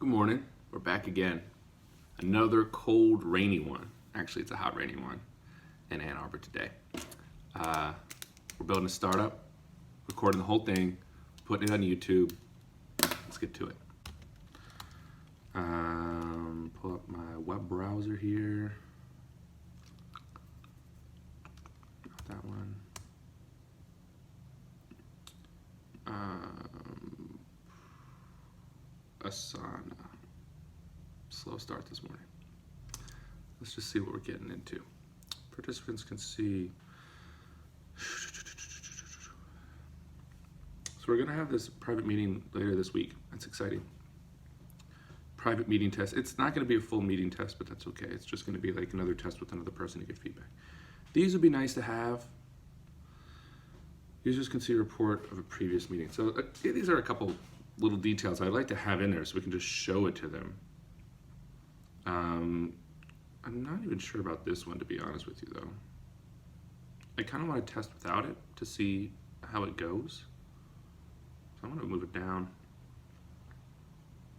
Good morning. We're back again. Another cold, rainy one. Actually, it's a hot, rainy one in Ann Arbor today. We're building a startup, recording the whole thing, putting it on YouTube. Let's get to it. Pull up my web browser here. Not that one. Asana. Slow start this morning. Let's just see what we're getting into. Participants can see. So we're gonna have this private meeting later this week. That's exciting. Private meeting test. It's not gonna be a full meeting test, but that's okay. It's just gonna be like another test with another person to get feedback. These would be nice to have. Users can see a report of a previous meeting. So these are a couple little details I'd like to have in there so we can just show it to them. I'm not even sure about this one, to be honest with you, though. I kind of want to test without it to see how it goes. So I'm going to move it down.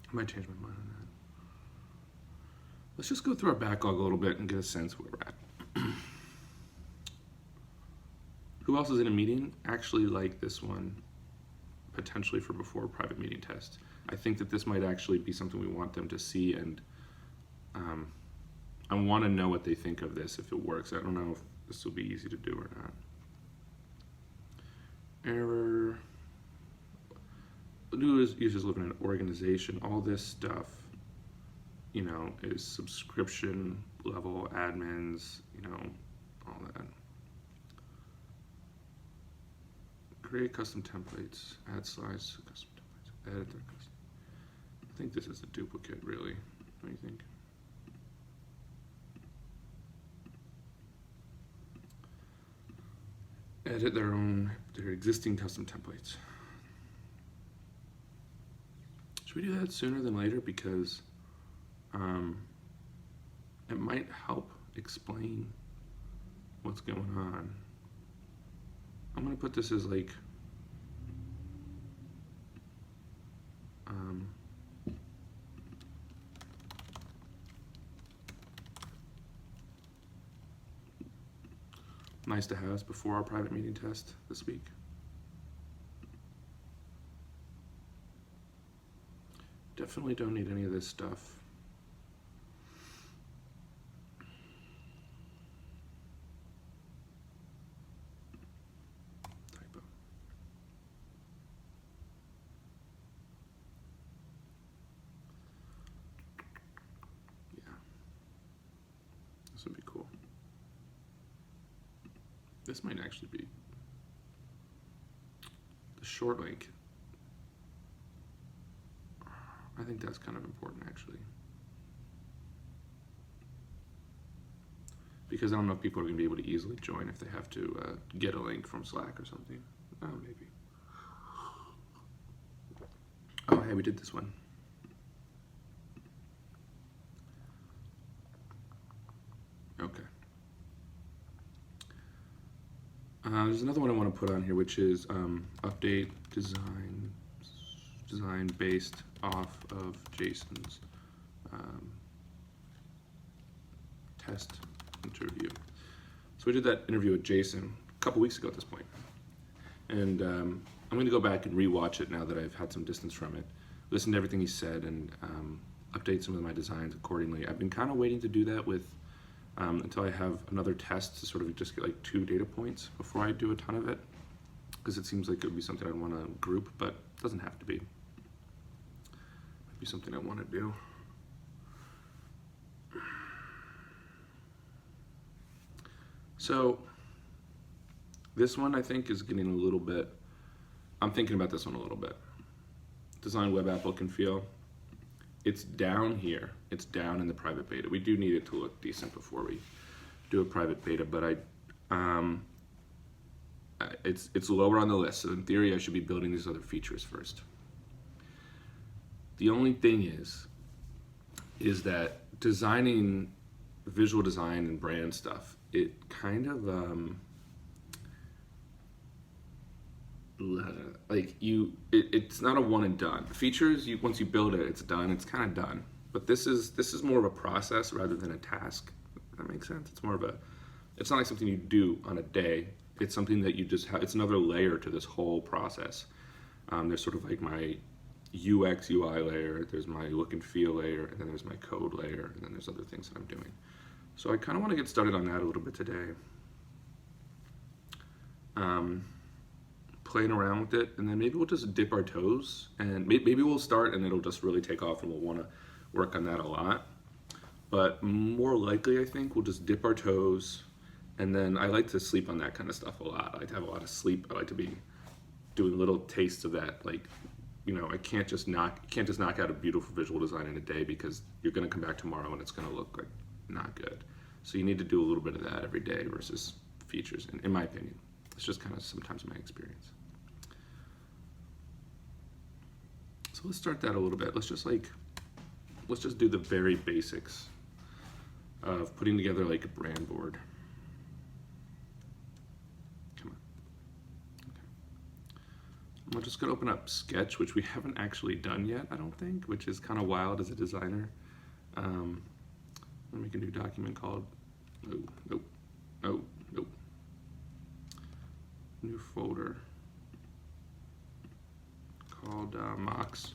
I might change my mind on that. Let's just go through our backlog a little bit and get a sense where we're at. Who else is in a meeting? Actually, like this one, potentially for before a private meeting test. I think that this might actually be something we want them to see, and I want to know what they think of this if it works. I don't know if this will be easy to do or not. Error. New users live in an organization. All this stuff, you know, is subscription level admins, you know, all that. Create custom templates, add slides to custom templates, edit their custom. I think this is a duplicate, really. What do you think? Edit their existing custom templates. Should we do that sooner than later? Because it might help explain what's going on. I'm gonna put this as like nice to have before our private meeting test this week. Definitely don't need any of this stuff. Typo. Yeah. This would be cool. This might actually be the short link. I think that's kind of important, actually, because I don't know if people are going to be able to easily join if they have to get a link from Slack or something. Oh, maybe. Oh, hey, we did this one. Okay. There's another one I want to put on here, which is update design based off of Jason's test interview. So we did that interview with Jason a couple weeks ago at this point. And I'm going to go back and rewatch it now that I've had some distance from it, listen to everything he said, and update some of my designs accordingly. I've been kind of waiting to do that with until I have another test to sort of just get like 2 data points before I do a ton of it, because it seems like it would be something I'd want to group, but it doesn't have to be. Might be something I want to do. So this one I think is getting a little bit, I'm thinking about this one a little bit. Design web app look and feel. It's down here. It's down in the private beta. We do need it to look decent before we do a private beta, but it's lower on the list. So in theory, I should be building these other features first. The only thing is that designing visual design and brand stuff, it kind of like it's not a one and done. Features, once you build it, it's done. It's kind of done. But this is more of a process rather than a task. Does that make sense? It's not like something you do on a day. It's something that you just have. It's another layer to this whole process. There's sort of like my UX UI layer. There's my look and feel layer, and then there's my code layer, and then there's other things that I'm doing. So I kind of want to get started on that a little bit today. Playing around with it, and then maybe we'll just dip our toes, and maybe we'll start and it'll just really take off, and we'll want to work on that a lot. But more likely, I think we'll just dip our toes, and then I like to sleep on that kind of stuff a lot. I like to have a lot of sleep. I like to be doing little tastes of that. Like, I can't just knock out a beautiful visual design in a day, because you're going to come back tomorrow and it's going to look like not good. So you need to do a little bit of that every day versus features, in my opinion. It's just kind of sometimes my experience. So let's start that a little bit. Let's just do the very basics of putting together like a brand board. Come on. Okay. I'm just gonna open up Sketch, which we haven't actually done yet, I don't think, which is kind of wild as a designer. I'm gonna make a new document called, nope. New folder called mocks.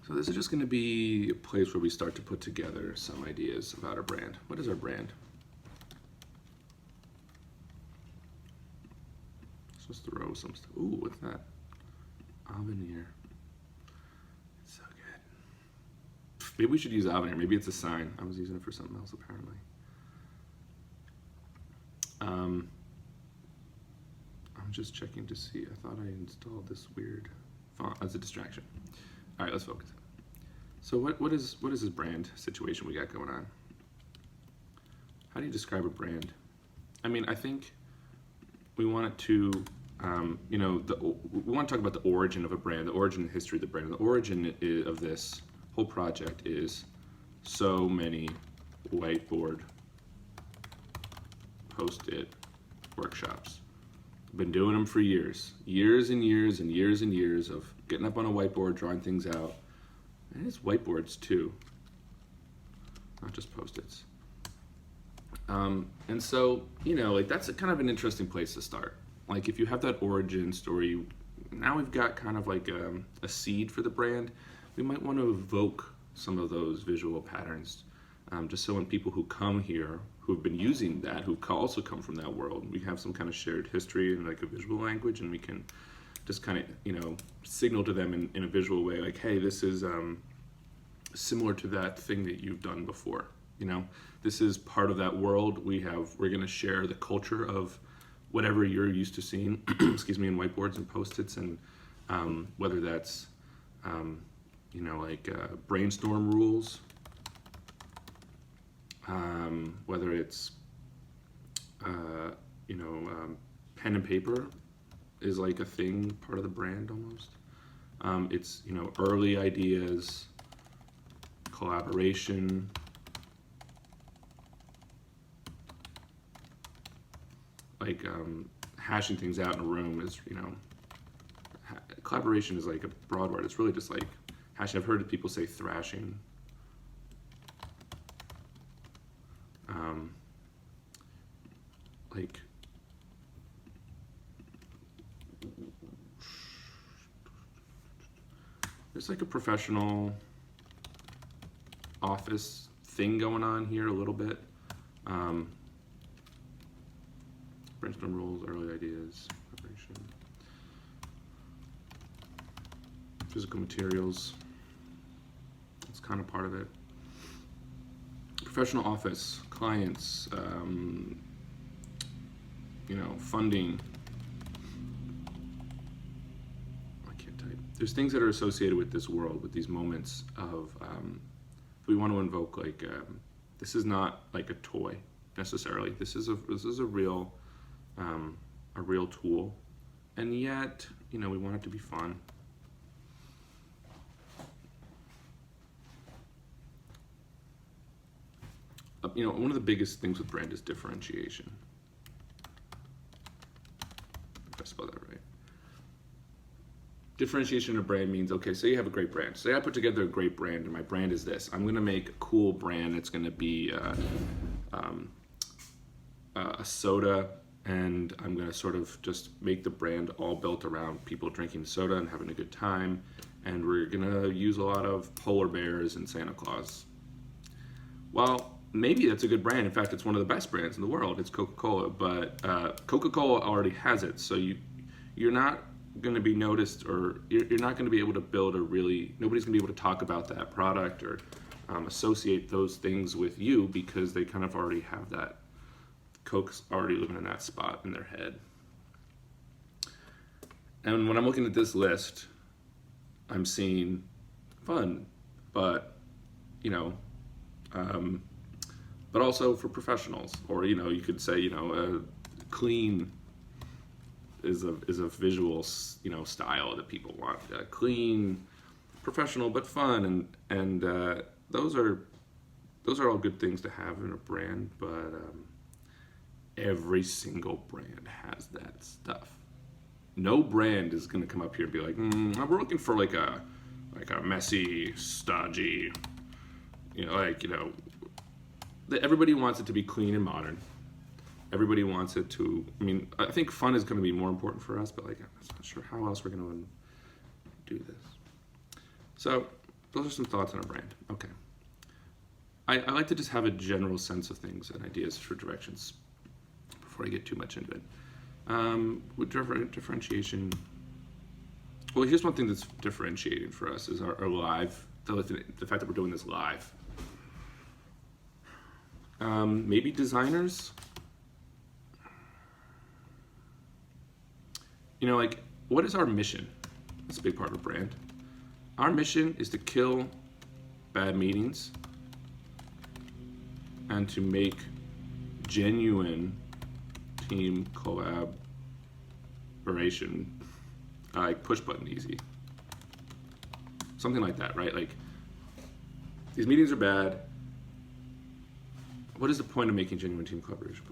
So this is just going to be a place where we start to put together some ideas about our brand. What is our brand? Let's just throw some stuff. Ooh, what's that? Avenir. It's so good. Maybe we should use Avenir. Maybe it's a sign. I was using it for something else apparently. I'm just checking to see. I thought I installed this weird font as a distraction. All right, let's focus. So what is this brand situation we got going on? How do you describe a brand? I mean, I think we want it to, we want to talk about the origin of a brand, the origin and history of the brand. The origin of this whole project is so many whiteboard, Post-it workshops. I've been doing them for years and years and years and years of getting up on a whiteboard, drawing things out. And it's whiteboards too, not just Post-its. And so, like that's kind of an interesting place to start. Like if you have that origin story, now we've got kind of like a seed for the brand. We might want to evoke some of those visual patterns, just so when people who come here, who've been using that, who also come from that world, we have some kind of shared history and like a visual language, and we can just kind of, signal to them in a visual way, like, hey, this is similar to that thing that you've done before. This is part of that world. We're going to share the culture of whatever you're used to seeing, excuse me, in whiteboards and Post-its, and whether that's, brainstorm rules, whether it's, pen and paper is like a thing, part of the brand almost. It's, early ideas, collaboration, like hashing things out in a room is, collaboration is like a broad word. It's really just like hashing. I've heard people say thrashing. Like there's like a professional office thing going on here a little bit. Brainstorm rules, early ideas, preparation, physical materials. That's kind of part of it. Professional office, clients, funding. I can't type. There's things that are associated with this world, with these moments of, if we want to invoke like, this is not like a toy necessarily. This is a real tool, and yet, we want it to be fun. one of the biggest things with brand is differentiation. If I spell that right. Differentiation of brand means, okay, say you have a great brand. Say I put together a great brand, and my brand is this. I'm going to make a cool brand. It's going to be a soda, and I'm going to sort of just make the brand all built around people drinking soda and having a good time. And we're going to use a lot of polar bears and Santa Claus. Well, maybe that's a good brand. In fact, it's one of the best brands in the world. It's Coca-Cola, but Coca-Cola already has it. So you're not going to be noticed, or you're not going to be able to build nobody's going to be able to talk about that product or associate those things with you, because they kind of already have that. Coke's already living in that spot in their head. And when I'm looking at this list, I'm seeing fun, but but also for professionals, or you could say clean is a visual style that people want. Clean, professional, but fun, and those are all good things to have in a brand, but every single brand has that stuff. No brand is going to come up here and be like, we're looking for like a messy, stodgy, everybody wants it to be clean and modern. Everybody wants it to, I think fun is going to be more important for us, but I'm not sure how else we're going to do this. So those are some thoughts on a brand. Okay. I like to just have a general sense of things and ideas for directions before I get too much into it. With differentiation, well, here's one thing that's differentiating for us is our live, the fact that we're doing this live. Maybe designers, what is our mission? That's a big part of a brand. Our mission is to kill bad meetings and to make genuine team collaboration push button easy. Something like that, right? Like, these meetings are bad. What is the point of making genuine team collaboration?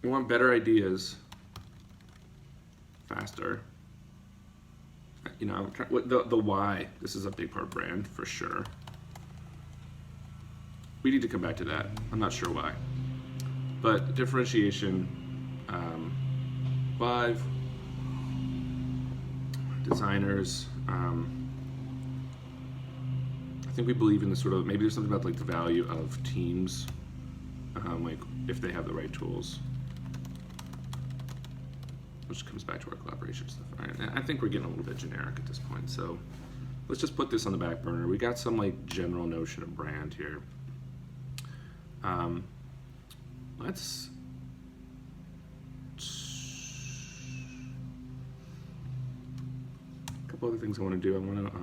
We want better ideas faster. The why. This is a big part of brand for sure. We need to come back to that. I'm not sure why. But differentiation, 5, designers, I think we believe in the sort of, maybe there's something about like the value of teams, like if they have the right tools, which comes back to our collaboration stuff. All right. And I think we're getting a little bit generic at this point, so let's just put this on the back burner. We got some like general notion of brand here. Let's a couple other things I want to do. I want to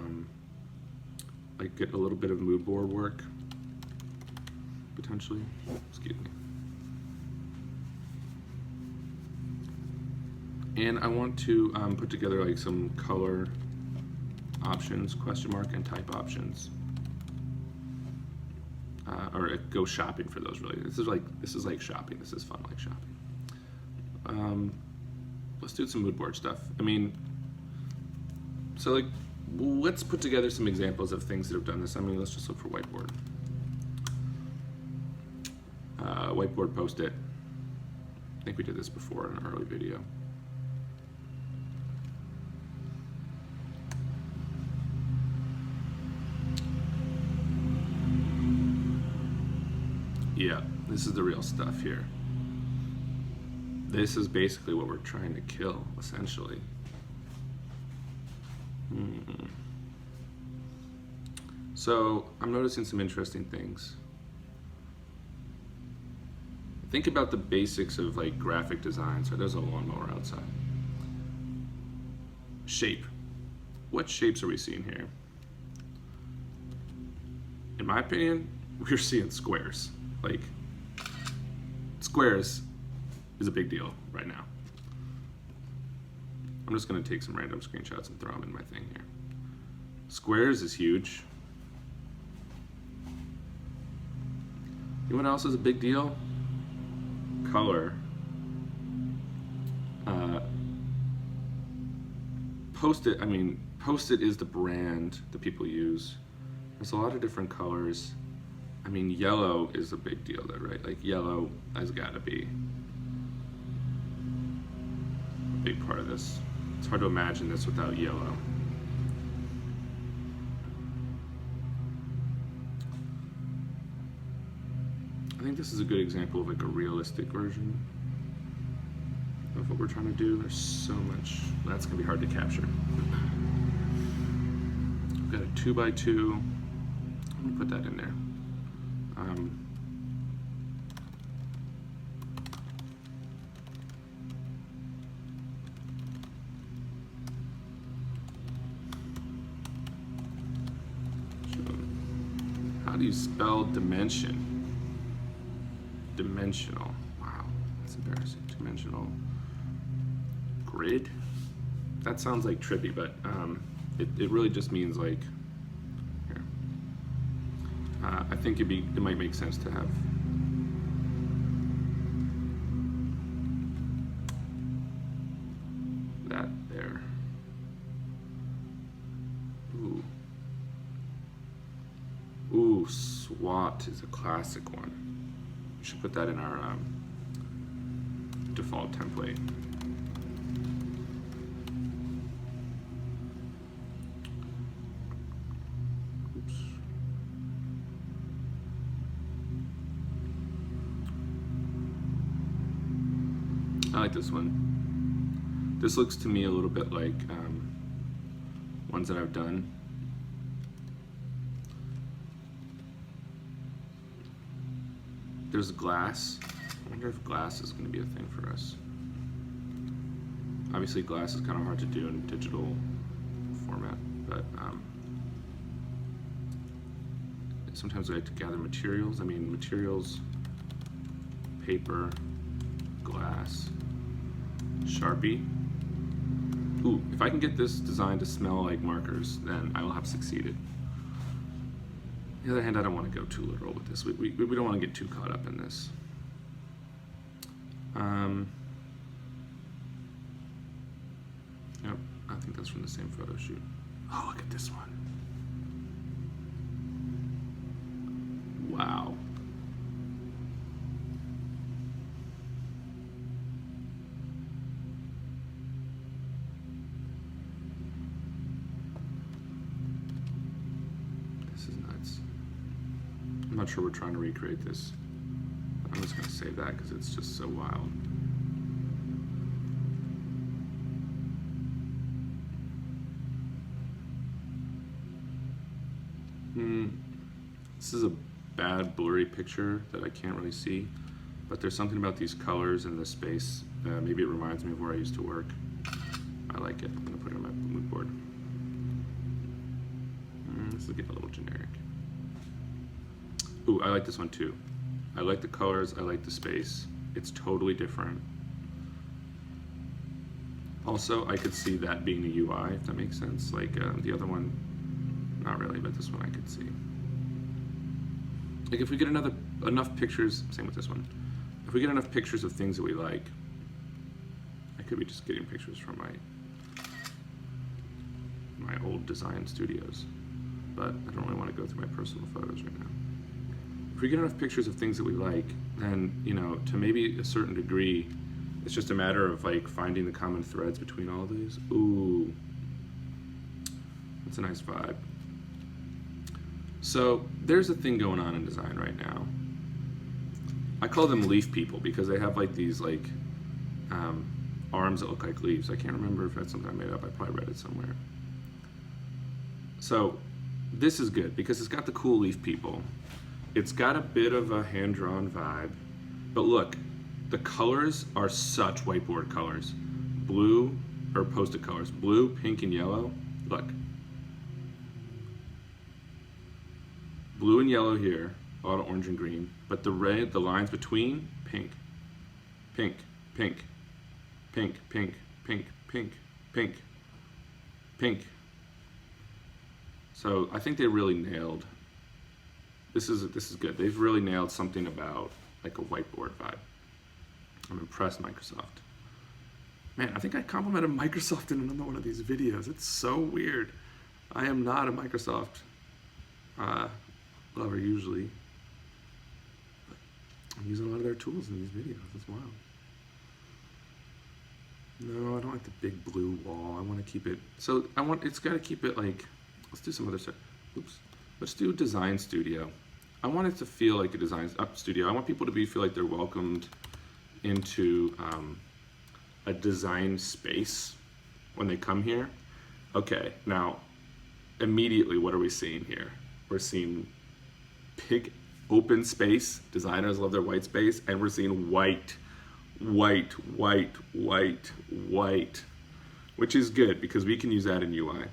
like get a little bit of mood board work potentially. Excuse me. And I want to put together like some color options, question mark, and type options. Or go shopping for those, really. This is like shopping. This is fun, like shopping. Let's do some mood board stuff. So like, let's put together some examples of things that have done this. Let's just look for whiteboard. Whiteboard post-it. I think we did this before in an early video. Yeah, this is the real stuff here. This is basically what we're trying to kill, essentially. So I'm noticing some interesting things. Think about the basics of like graphic design. So there's a lawnmower outside. Shape. What shapes are we seeing here? In my opinion, we're seeing squares. Like, squares is a big deal right now. I'm just going to take some random screenshots and throw them in my thing here. Squares is huge. You know what else is a big deal? Color. Post-it, Post-it is the brand that people use. There's a lot of different colors. I mean, yellow is a big deal though, right? Like yellow has gotta be a big part of this. It's hard to imagine this without yellow. I think this is a good example of like a realistic version of what we're trying to do. There's so much, that's gonna be hard to capture. We've got a 2x2. I'm gonna put that in there. How do you spell dimension? Dimensional. Wow, that's embarrassing. Dimensional grid? That sounds like trippy, but it really just means like, here. I think it might make sense to have that there. Ooh, SWAT is a classic one. We should put that in our default template. Oops. I like this one. This looks to me a little bit like ones that I've done. There's glass. I wonder if glass is going to be a thing for us. Obviously glass is kind of hard to do in digital format, but sometimes I like to gather materials. Materials, paper, glass, Sharpie. Ooh, if I can get this design to smell like markers, then I will have succeeded. On the other hand, I don't want to go too literal with this. We don't want to get too caught up in this. Yep, I think that's from the same photo shoot. Oh, look at this one. Wow. This is nuts. I'm not sure we're trying to recreate this. I'm just going to say that because it's just so wild. This is a bad blurry picture that I can't really see, but there's something about these colors and the space. Maybe it reminds me of where I used to work. I like it. I'm going to put it on my mood board. This is getting a little generic. Ooh, I like this one too. I like the colors, I like the space. It's totally different. Also, I could see that being the UI, if that makes sense. Like the other one, not really, but this one I could see. Like if we get enough pictures, same with this one. If we get enough pictures of things that we like, I could be just getting pictures from my old design studios, but I don't really want to go through my personal photos right now. If we get enough pictures of things that we like, then, to maybe a certain degree, it's just a matter of like finding the common threads between all of these. Ooh, that's a nice vibe. So there's a thing going on in design right now. I call them leaf people because they have like these arms that look like leaves. I can't remember if that's something I made up. I probably read it somewhere. So this is good because it's got the cool leaf people. It's got a bit of a hand-drawn vibe, but look, the colors are such whiteboard colors. Blue, or Post-it colors, blue, pink, and yellow. Look. Blue and yellow here, a lot of orange and green, but the red, the lines between, pink, pink, pink, pink, pink, pink, pink, pink, pink. So I think they really nailed This is good. They've really nailed something about like a whiteboard vibe. I'm impressed, Microsoft. Man, I think I complimented Microsoft in another one of these videos. It's so weird. I am not a Microsoft lover usually, but I'm using a lot of their tools in these videos. It's wild. No, I don't like the big blue wall. I want to keep it. So it's got to keep it like. Let's do some other stuff. Oops. Let's do Design Studio. I want it to feel like a design studio. I want people to feel like they're welcomed into a design space when they come here. Okay, now immediately what are we seeing here? We're seeing big open space. Designers love their white space, and we're seeing white, which is good because we can use that in UI.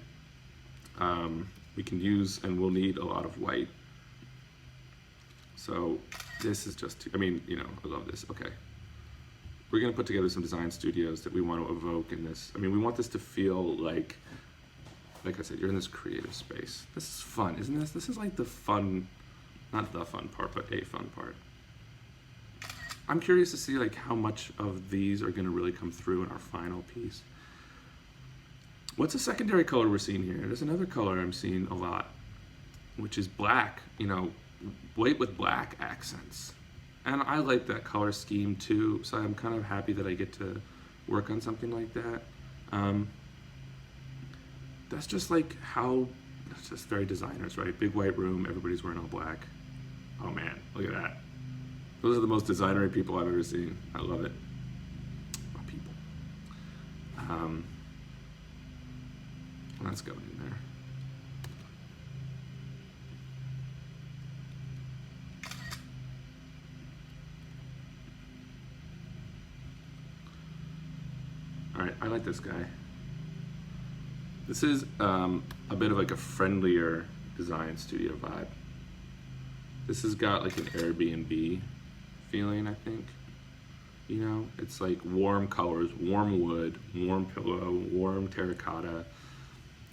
We can use and we'll need a lot of white. So this is just, I mean, you know, I love this. Okay. We're going to put together some design studios that we want to evoke in this. I mean, we want this to feel like I said, you're in this creative space. This is fun, isn't this? This is like the fun, not the fun part, but a fun part. I'm curious to see like how much of these are going to really come through in our final piece. What's a secondary color we're seeing here? There's another color I'm seeing a lot, which is black, you know, white with black accents. And I like that color scheme too, so I'm kind of happy that I get to work on something like that. That's just like how, it's just very designers, right? Big white room, everybody's wearing all black. Oh man, look at that. Those are the most designery people I've ever seen. I love it. Oh, people. That's going in there. All right, I like this guy. This is a bit of like a friendlier design studio vibe. This has got like an Airbnb feeling, I think. You know, it's like warm colors, warm wood, warm pillow, warm terracotta,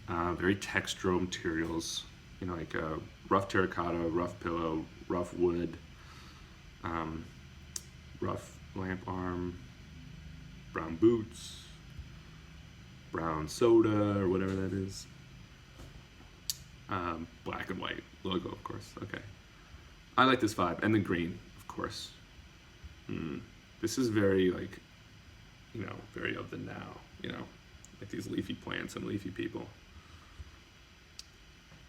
very textural materials, you know, like rough terracotta, rough pillow, rough wood, rough lamp arm, brown boots, brown soda, or whatever that is. Black and white logo, of course. Okay. I like this vibe. And the green, of course. This is very, like, you know, very of the now, you know, like these leafy plants and leafy people.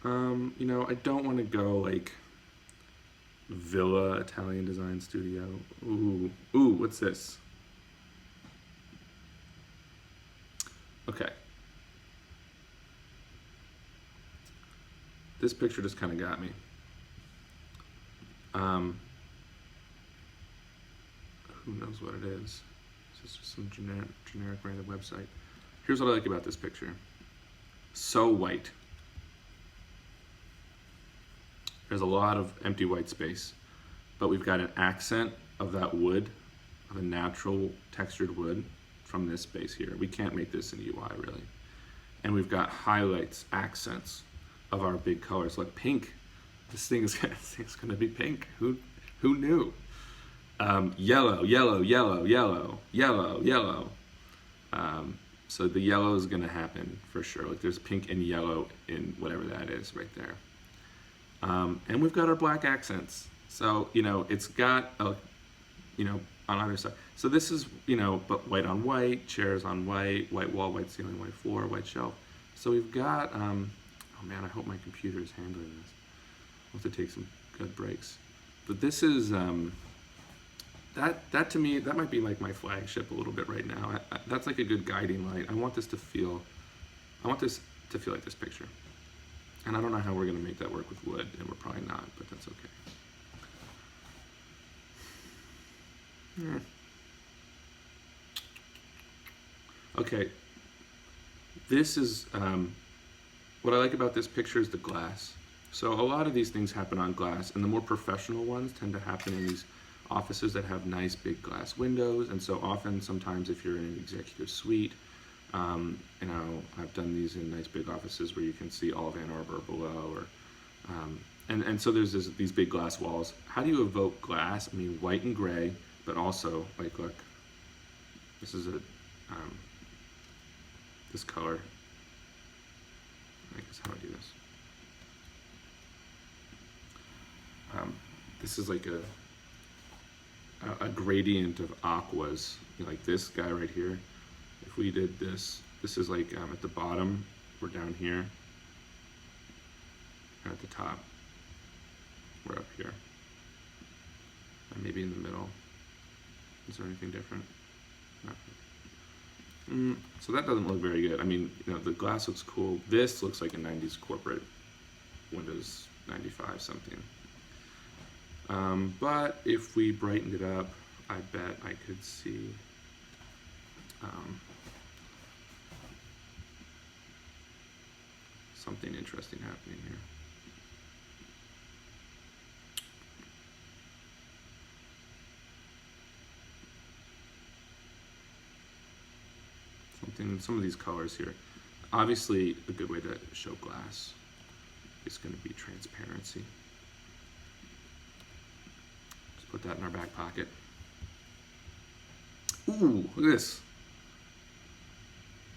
You know, I don't want to go, like, Villa Italian Design Studio. Ooh, what's this? Okay. This picture just kind of got me. Who knows what it is? It's just some generic random website. Here's what I like about this picture. So white. There's a lot of empty white space, but we've got an accent of that wood, of a natural textured wood from this space here. We can't make this in UI really. And we've got highlights, accents of our big colors, like pink. This thing is gonna be pink. Who knew? Yellow. So the yellow is gonna happen for sure. Like there's pink and yellow in whatever that is right there. And we've got our black accents. So, you know, it's got a, you know, on either side. So this is, you know, but white on white, chairs on white, white wall, white ceiling, white floor, white shelf. So we've got, oh man, I hope my computer is handling this. I'll have to take some good breaks. But this is, that to me, that might be like my flagship a little bit right now. That's like a good guiding light. I want this to feel like this picture. And I don't know how we're gonna make that work with wood, and we're probably not, but that's okay. Okay, this is, what I like about this picture is the glass. So a lot of these things happen on glass, and the more professional ones tend to happen in these offices that have nice big glass windows. And so often, sometimes if you're in an executive suite, you know, I've done these in nice big offices where you can see all of Ann Arbor below, or and so there's these big glass walls. How do you evoke glass? I mean, white and gray, but also, like, look, this is this color. I guess how I do this. This is like a gradient of aquas, like this guy right here. If we did this, this is like at the bottom, we're down here, and at the top, we're up here, and maybe in the middle. Is there anything different? No. So that doesn't look very good. I mean, the glass looks cool. This looks like a 90s corporate Windows 95 something. But if we brightened it up, I bet I could see something interesting happening here. Some of these colors here. Obviously, a good way to show glass is going to be transparency. Just put that in our back pocket. Ooh, look at this.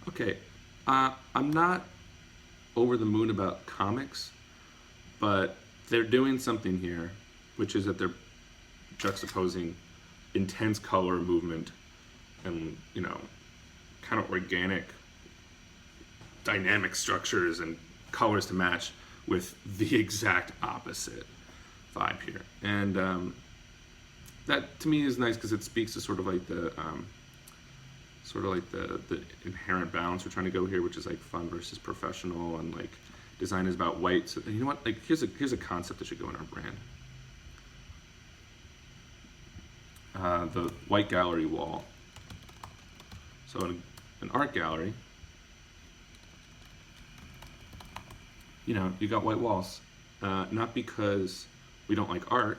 Okay, I'm not over the moon about comics, but they're doing something here, which is that they're juxtaposing intense color movement and, kind of organic dynamic structures and colors to match with the exact opposite vibe here. And that to me is nice because it speaks to sort of like the inherent balance we're trying to go here, which is like fun versus professional, and like design is about white. So you know what? Like here's a concept that should go in our brand. The white gallery wall. So in an art gallery, you got white walls. Not because we don't like art.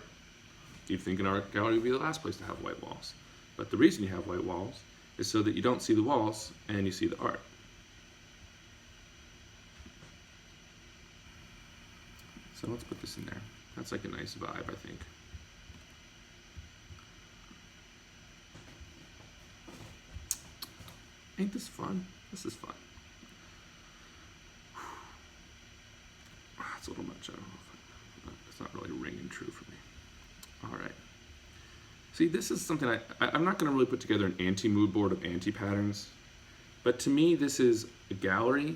You'd think an art gallery would be the last place to have white walls. But the reason you have white walls is so that you don't see the walls and you see the art. So let's put this in there. That's like a nice vibe, I think. Ain't this fun? This is fun. It's a little much. I don't know if it's not really ringing true for me. All right. See, this is something I'm not going to really put together an anti-mood board of anti-patterns, but to me, this is a gallery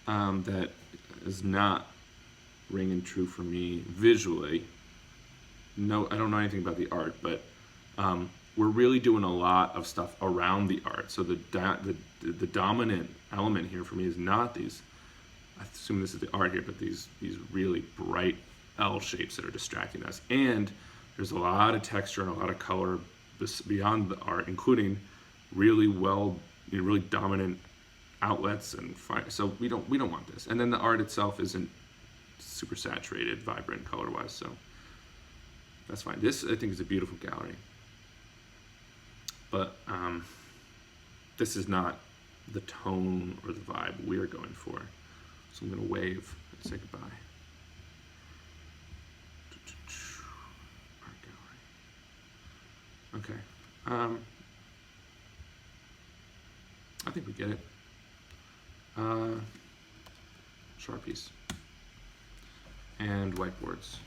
that is not ringing true for me visually. No, I don't know anything about the art, but we're really doing a lot of stuff around the art. So the dominant element here for me is not these, I assume this is the art here, but these really bright L shapes that are distracting us. And there's a lot of texture and a lot of color beyond the art, including really really dominant outlets and fire. So we don't want this. And then the art itself isn't super saturated, vibrant color-wise. So that's fine. This I think is a beautiful gallery. But this is not the tone or the vibe we're going for. So I'm going to wave and say goodbye. Art gallery. Okay. I think we get it. Sharpies. And whiteboards.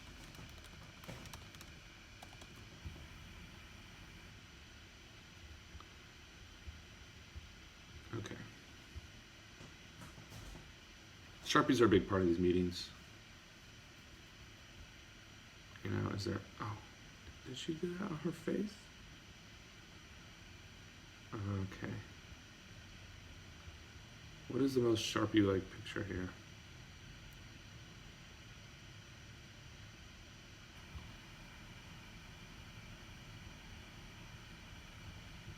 Okay. Sharpies are a big part of these meetings. Is there, did she get out of her face? Okay. What is the most Sharpie-like picture here?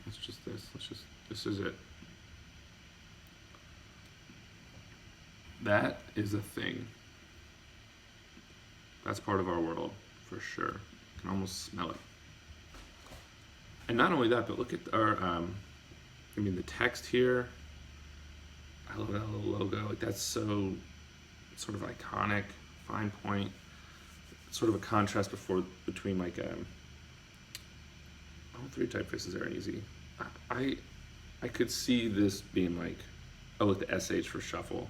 It's just this. This is it. That is a thing. That's part of our world, for sure. You can almost smell it. And not only that, but look at our, the text here. I love that little logo. Like, that's so sort of iconic, fine point, sort of a contrast between like all three typefaces are easy. I could see this being like, oh, look, the SH for shuffle.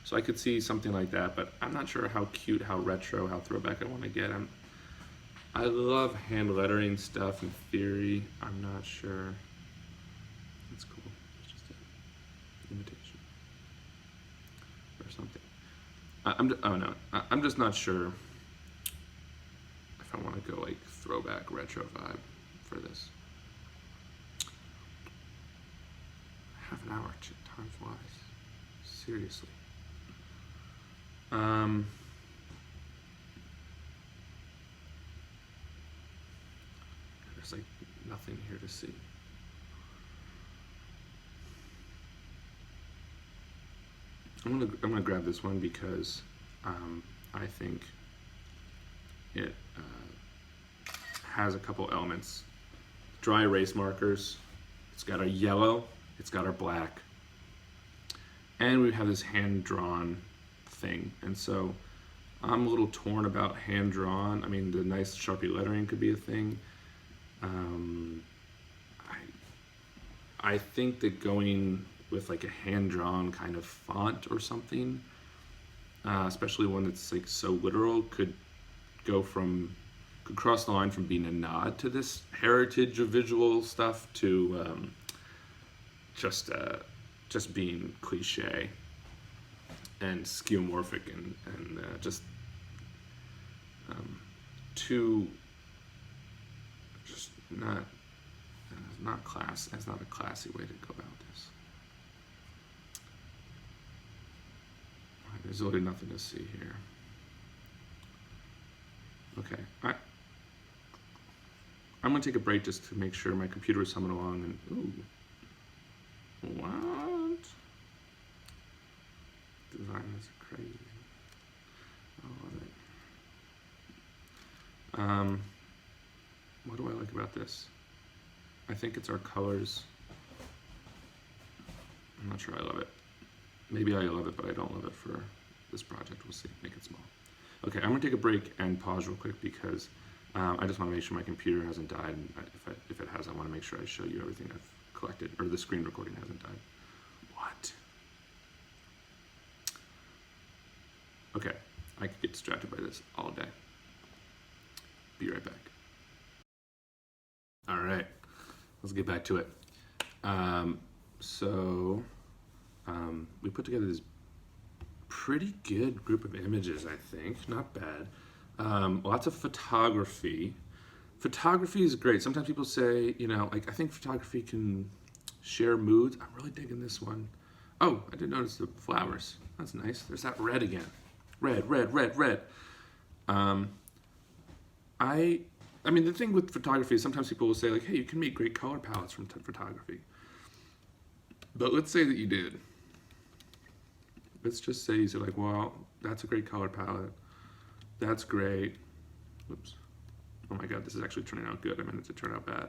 So I could see something like that, but I'm not sure how cute, how retro, how throwback I want to get. I love hand lettering stuff in theory. I'm not sure. That's cool. It's just an invitation or something. I'm just not sure if I want to go like throwback retro vibe for this. Half an hour, time flies. Seriously. There's like nothing here to see. I'm gonna grab this one because I think it has a couple elements. Dry erase markers. It's got our yellow. It's got our black. And we have this hand-drawn thing. And so I'm a little torn about hand-drawn. I mean, the nice Sharpie lettering could be a thing. I think that going with like a hand-drawn kind of font or something, especially one that's like so literal, could cross the line from being a nod to this heritage of visual stuff to just being cliche and skeuomorphic and just too just not class. That's not a classy way to go about this. There's really nothing to see here. Okay, I'm gonna take a break just to make sure my computer is humming along. And what? Design is crazy. I love it. What do I like about this? I think it's our colors. I'm not sure I love it. Maybe I love it, but I don't love it for this project. We'll see. Make it small. Okay, I'm gonna take a break and pause real quick because I just want to make sure my computer hasn't died. And if it has, I want to make sure I show you everything I've collected, or the screen recording hasn't died. What? Okay, I could get distracted by this all day. Be right back. All right, let's get back to it. We put together this pretty good group of images, I think. Not bad. Lots of photography. Photography is great. Sometimes people say, like, I think photography can share moods. I'm really digging this one. Oh, I did notice the flowers. That's nice. There's that red again. Red, red, red, red. I mean, the thing with photography is sometimes people will say, like, hey, you can make great color palettes from photography. But let's say that you did. Let's just say you said, like, well, that's a great color palette. That's great. Whoops. Oh my God, this is actually turning out good. I meant it to turn out bad.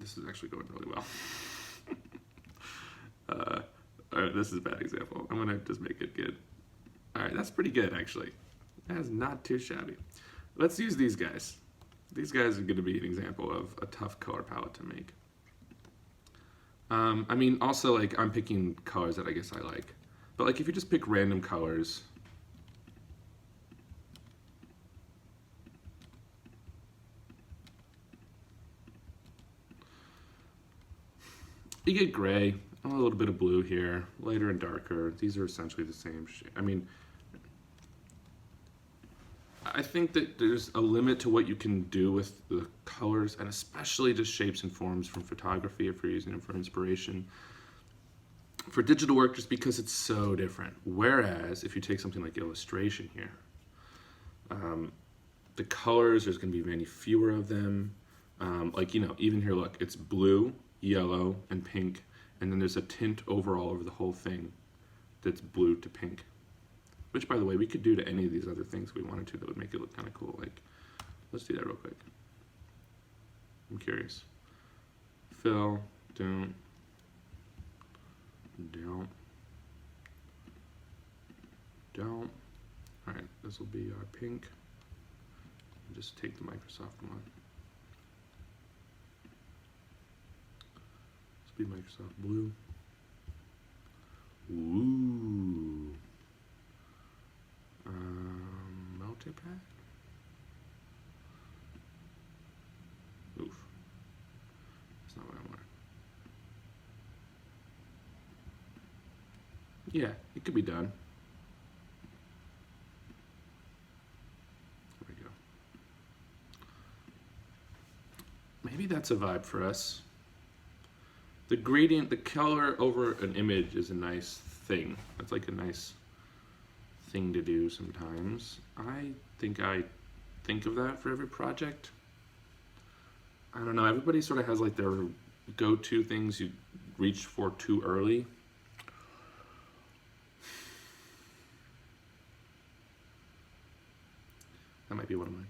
This is actually going really well. All right, this is a bad example. I'm gonna just make it good. All right, that's pretty good, actually. That is not too shabby. Let's use these guys. These guys are gonna be an example of a tough color palette to make. I mean, also, like, I'm picking colors that I guess I like. But, like, if you just pick random colors, you get gray, a little bit of blue here, lighter and darker. These are essentially the same shade. I mean, I think that there's a limit to what you can do with the colors, and especially just shapes and forms from photography if you're using them for inspiration. For digital work, just because it's so different. Whereas if you take something like illustration here, the colors, there's going to be many fewer of them. Even here, look, it's blue, yellow, and pink, and then there's a tint overall over the whole thing that's blue to pink. Which, by the way, we could do to any of these other things we wanted to that would make it look kind of cool. Like, let's do that real quick. I'm curious. Fill, don't, Don't. All right, this will be our pink. Just take the Microsoft one. This will be Microsoft blue. Ooh. Multi-pack? Oof. That's not what I wanted. Yeah, it could be done. There we go. Maybe that's a vibe for us. The gradient, the color over an image is a nice thing. That's like a nice thing to do sometimes. I think of that for every project. I don't know, everybody sort of has like their go-to things you reach for too early. That might be one of mine.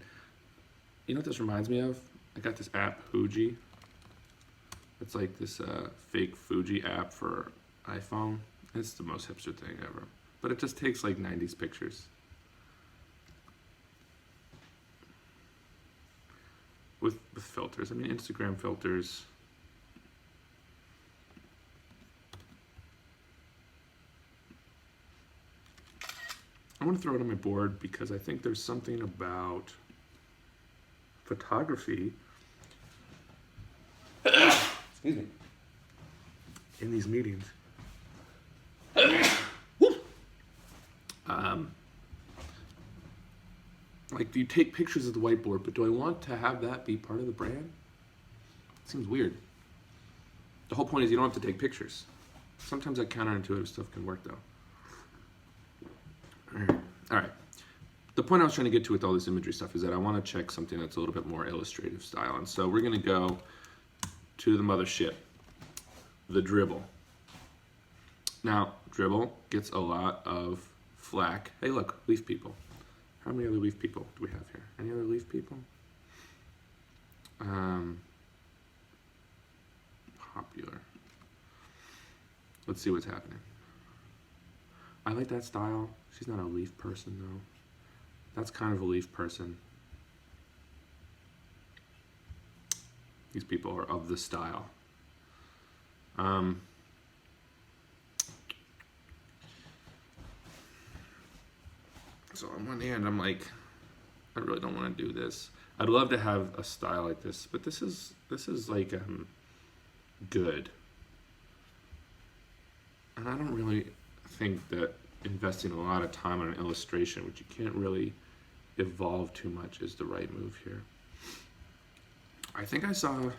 You know what this reminds me of? I got this app, Fuji. It's like this fake Fuji app for iPhone. It's the most hipster thing ever. But it just takes like 90s pictures. With filters. I mean, Instagram filters. I want to throw it on my board because I think there's something about photography excuse me, in these meetings. Like, you take pictures of the whiteboard, but do I want to have that be part of the brand? It seems weird. The whole point is you don't have to take pictures. Sometimes that counterintuitive stuff can work, though. All right. The point I was trying to get to with all this imagery stuff is that I want to check something that's a little bit more illustrative style. And so we're going to go to the mothership, the Dribble. Now, Dribble gets a lot of flack. Hey, look, leaf people. How many other leaf people do we have here? Any other leaf people? Popular. Let's see what's happening. I like that style. She's not a leaf person, though. That's kind of a leaf person. These people are of the style. So on one hand, I'm like, I really don't want to do this. I'd love to have a style like this, but this is like good. And I don't really think that investing a lot of time on an illustration, which you can't really evolve too much, is the right move here. I think I saw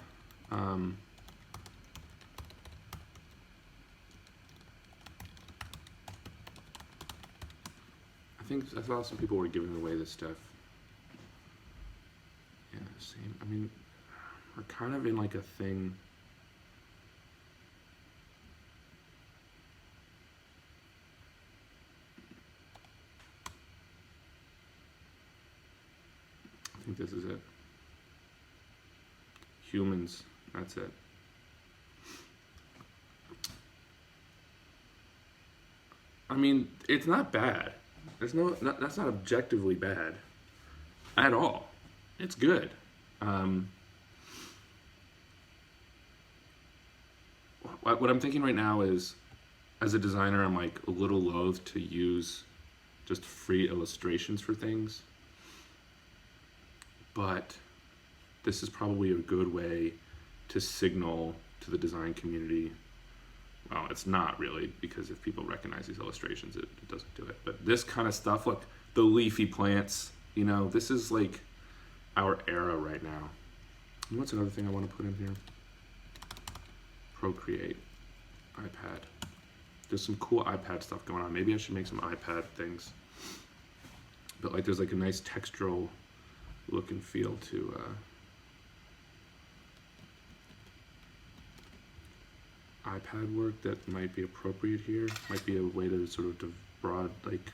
I saw some people were giving away this stuff. Yeah, same. I mean, we're kind of in like a thing. I think this is it. Humans, that's it. I mean, it's not bad. That's not objectively bad at all. It's good. What I'm thinking right now is, as a designer, I'm like a little loath to use just free illustrations for things. But this is probably a good way to signal to the design community. Well, it's not really, because if people recognize these illustrations, it doesn't do it. But this kind of stuff, look, the leafy plants, you know, this is like our era right now. And what's another thing I want to put in here? Procreate, iPad. There's some cool iPad stuff going on. Maybe I should make some iPad things. But like, there's like a nice textural look and feel to iPad work that might be appropriate here. Might be a way to sort of broad, like,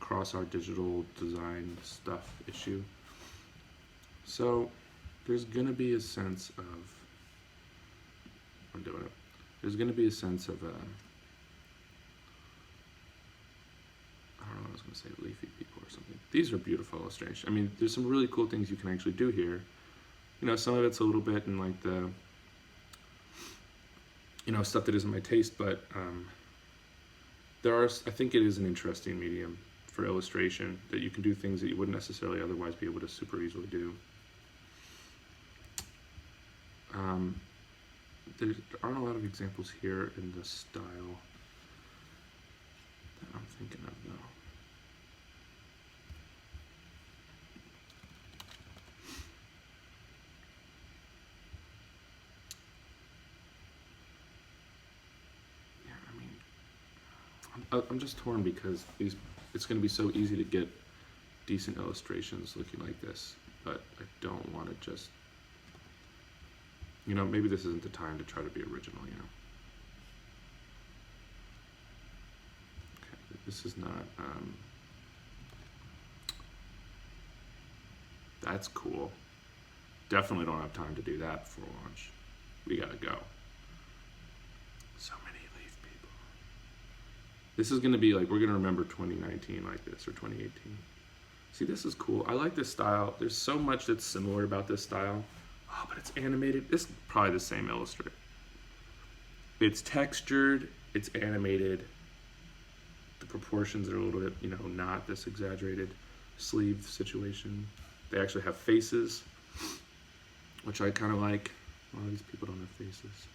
cross our digital design stuff issue. So there's gonna be a sense of, I'm doing it. there's going to be a sense of, I don't know what I was going to say, leafy people or something. These are beautiful illustrations. I mean, there's some really cool things you can actually do here. You know, some of it's a little bit in like the, you know, stuff that isn't my taste, but I think it is an interesting medium for illustration, that you can do things that you wouldn't necessarily otherwise be able to super easily do. There aren't a lot of examples here in the style that I'm thinking of, though. I'm just torn because it's going to be so easy to get decent illustrations looking like this, but I don't want to just, you know, maybe this isn't the time to try to be original, you know. Okay, this is not, that's cool. Definitely don't have time to do that before launch. We gotta go. So many leaf people. This is gonna be like, we're gonna remember 2019 like this, or 2018. See, this is cool. I like this style. There's so much that's similar about this style. Oh, but it's animated. This is probably the same illustrator. It's textured, it's animated. The proportions are a little bit, you know, not this exaggerated sleeve situation. They actually have faces, which I kind of like. A lot of these people don't have faces.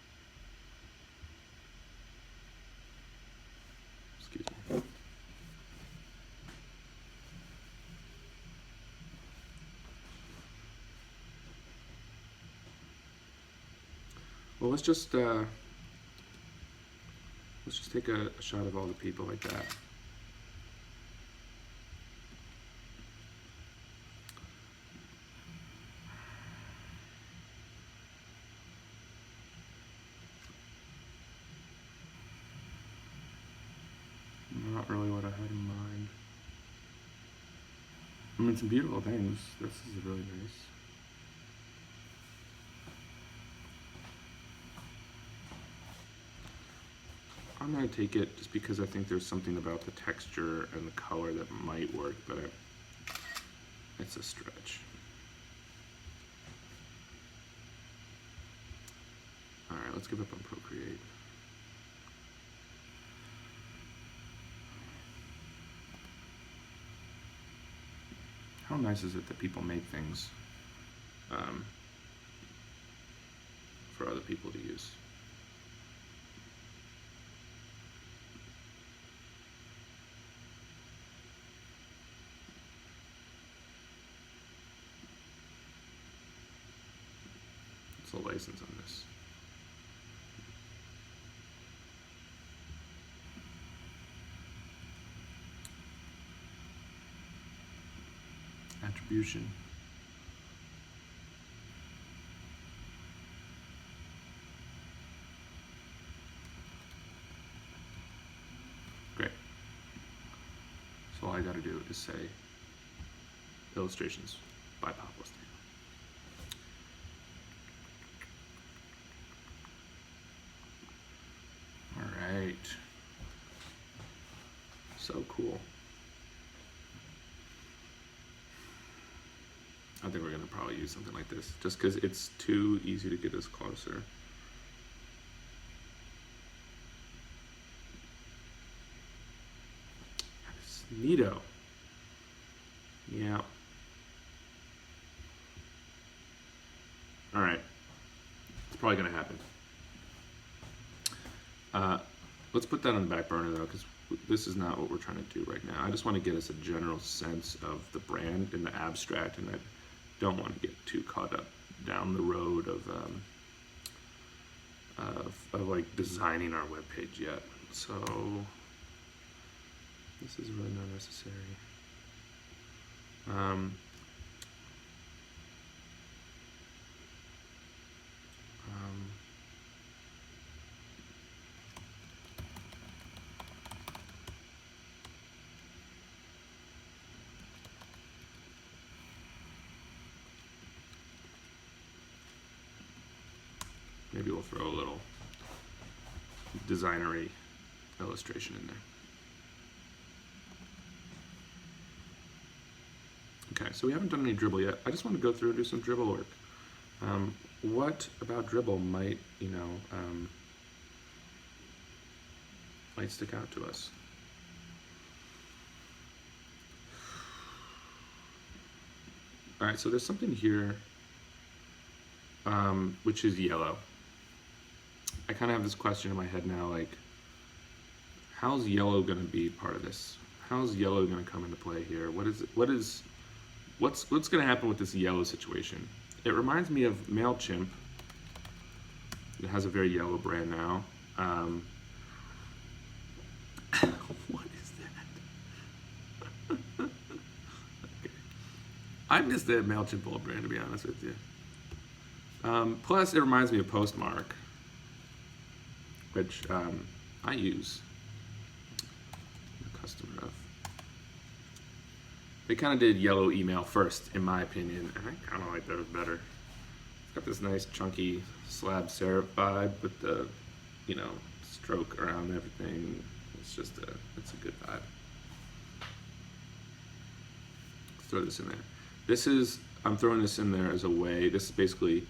Excuse me. Well, let's just take a shot of all the people like that. Not really what I had in mind. I mean, some beautiful things. This is really nice. I'm going to take it just because I think there's something about the texture and the color that might work, but it's a stretch. All right, let's give up on Procreate. How nice is it that people make things for other people to use? What's the license on this? Attribution. Great. So all I got to do is say illustrations by Pablo. All right. So cool. I think we're gonna probably use something like this, just because it's too easy to get us closer. It's neato. Yeah. All right. It's probably gonna happen. Let's put that on the back burner though, because this is not what we're trying to do right now. I just want to get us a general sense of the brand in the abstract, and I don't want to get too caught up down the road of like designing our webpage yet. So this is really not necessary. Maybe we'll throw a little designery illustration in there. Okay, so we haven't done any dribble yet. I just want to go through and do some dribble work. What about dribble might, might stick out to us? All right, so there's something here, which is yellow. I kind of have this question in my head now, like, how's yellow going to be part of this? How's yellow going to come into play here? What's going to happen with this yellow situation? It reminds me of MailChimp. It has a very yellow brand now. What is that? Okay. I miss the MailChimp old brand, to be honest with you. Plus, it reminds me of Postmark, which I use. I'm a customer of. They kind of did yellow email first, in my opinion, and I kind of like those better. It's got this nice chunky slab serif vibe with the, stroke around everything. It's just it's a good vibe. Let's throw this in there. I'm throwing this in there as a way. This is basically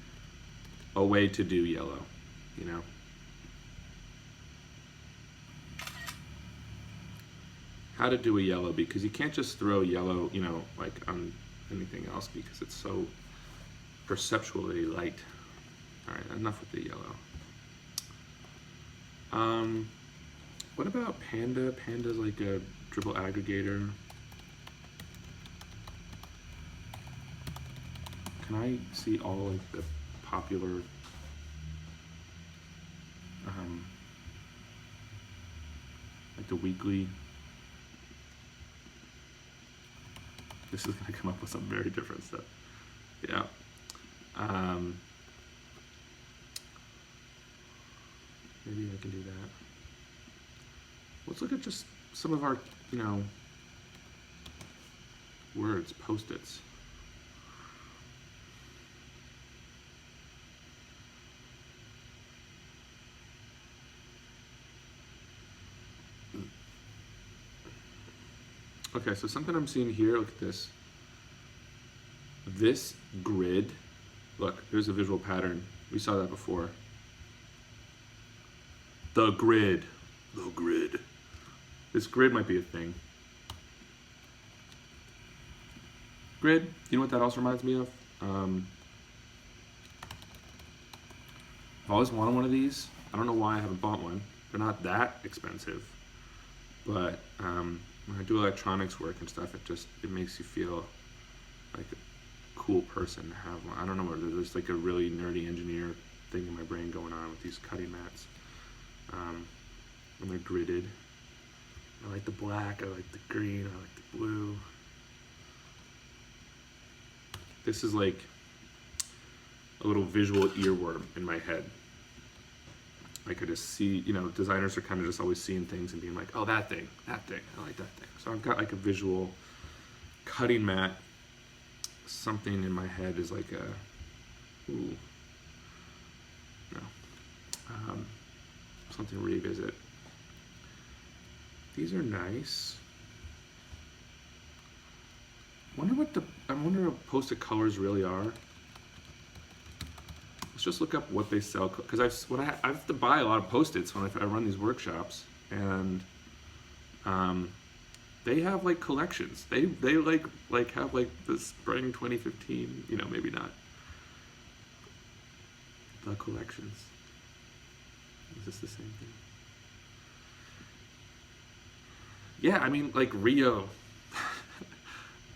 a way to do yellow, How to do a yellow, because you can't just throw yellow, like on anything else, because it's so perceptually light. All right, enough with the yellow. What about Panda? Panda's like a dribble aggregator. Can I see all like the popular like the weekly? This is going to come up with some very different stuff. Yeah. Maybe I can do that. Let's look at just some of our, words, post-its. Okay, so something I'm seeing here, look at this. This grid, look, there's a visual pattern. We saw that before. The grid. This grid might be a thing. Grid, you know what that also reminds me of? I've always wanted one of these. I don't know why I haven't bought one. They're not that expensive, but when I do electronics work and stuff, it makes you feel like a cool person to have one. I don't know whether there's like a really nerdy engineer thing in my brain going on with these cutting mats. And they're gridded. I like the black, I like the green, I like the blue. This is like a little visual earworm in my head. I could just see, designers are kind of just always seeing things and being like, oh, that thing, I like that thing. So I've got like a visual cutting mat. Something in my head is like something to revisit. These are nice. I wonder what post-it colors really are. Let's just look up what they sell, because I have to buy a lot of post-its when I run these workshops, and they have like collections. They like have like the spring 2015, maybe not. The collections. Is this the same thing? Yeah, I mean, like Rio.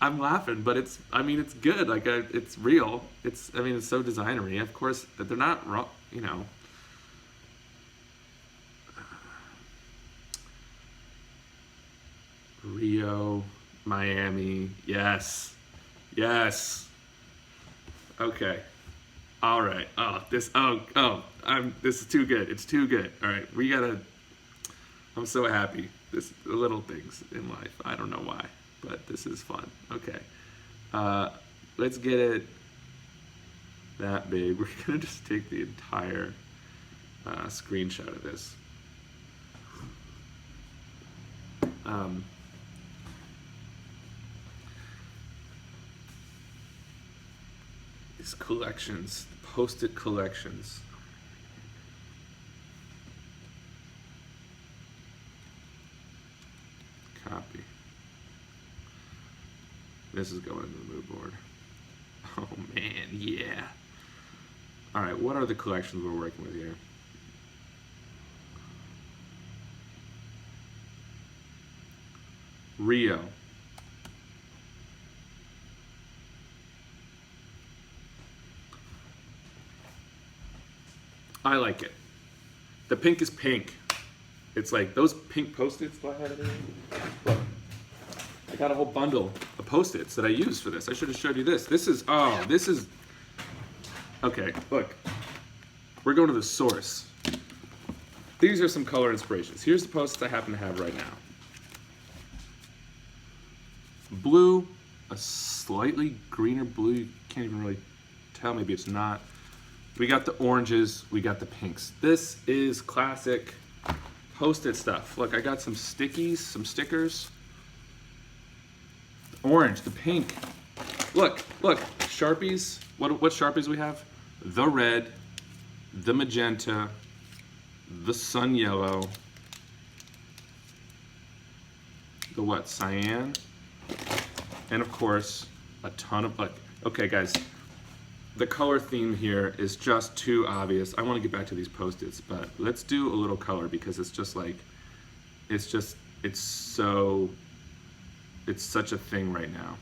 I'm laughing, but it's good. Like, it's real. It's so designery. Of course, that they're not wrong, Rio, Miami, yes. Okay. All right. This is too good. It's too good. All right, I'm so happy. The little things in life. I don't know why, but this is fun. Okay. Let's get it that big. We're gonna just take the entire screenshot of this. These collections, Post-it collections. Copy. This is going into the mood board. Oh man, yeah. All right, what are the collections we're working with here? Rio. I like it. The pink is pink. It's like those pink Post-its. Do I have anything? Look. I got a whole bundle of Post-its that I use for this. I should have showed you this. This is, okay, look. We're going to the source. These are some color inspirations. Here's the Post-its I happen to have right now. Blue, a slightly greener blue. You can't even really tell. Maybe it's not. We got the oranges. We got the pinks. This is classic Post-it stuff. Look, I got some stickies, some stickers. The orange, the pink. Look, Sharpies. What Sharpies we have? The red, the magenta, the sun yellow, the what? Cyan, and of course a ton of okay, guys. The color theme here is just too obvious. I want to get back to these Post-its, but let's do a little color because it's just like, it's such a thing right now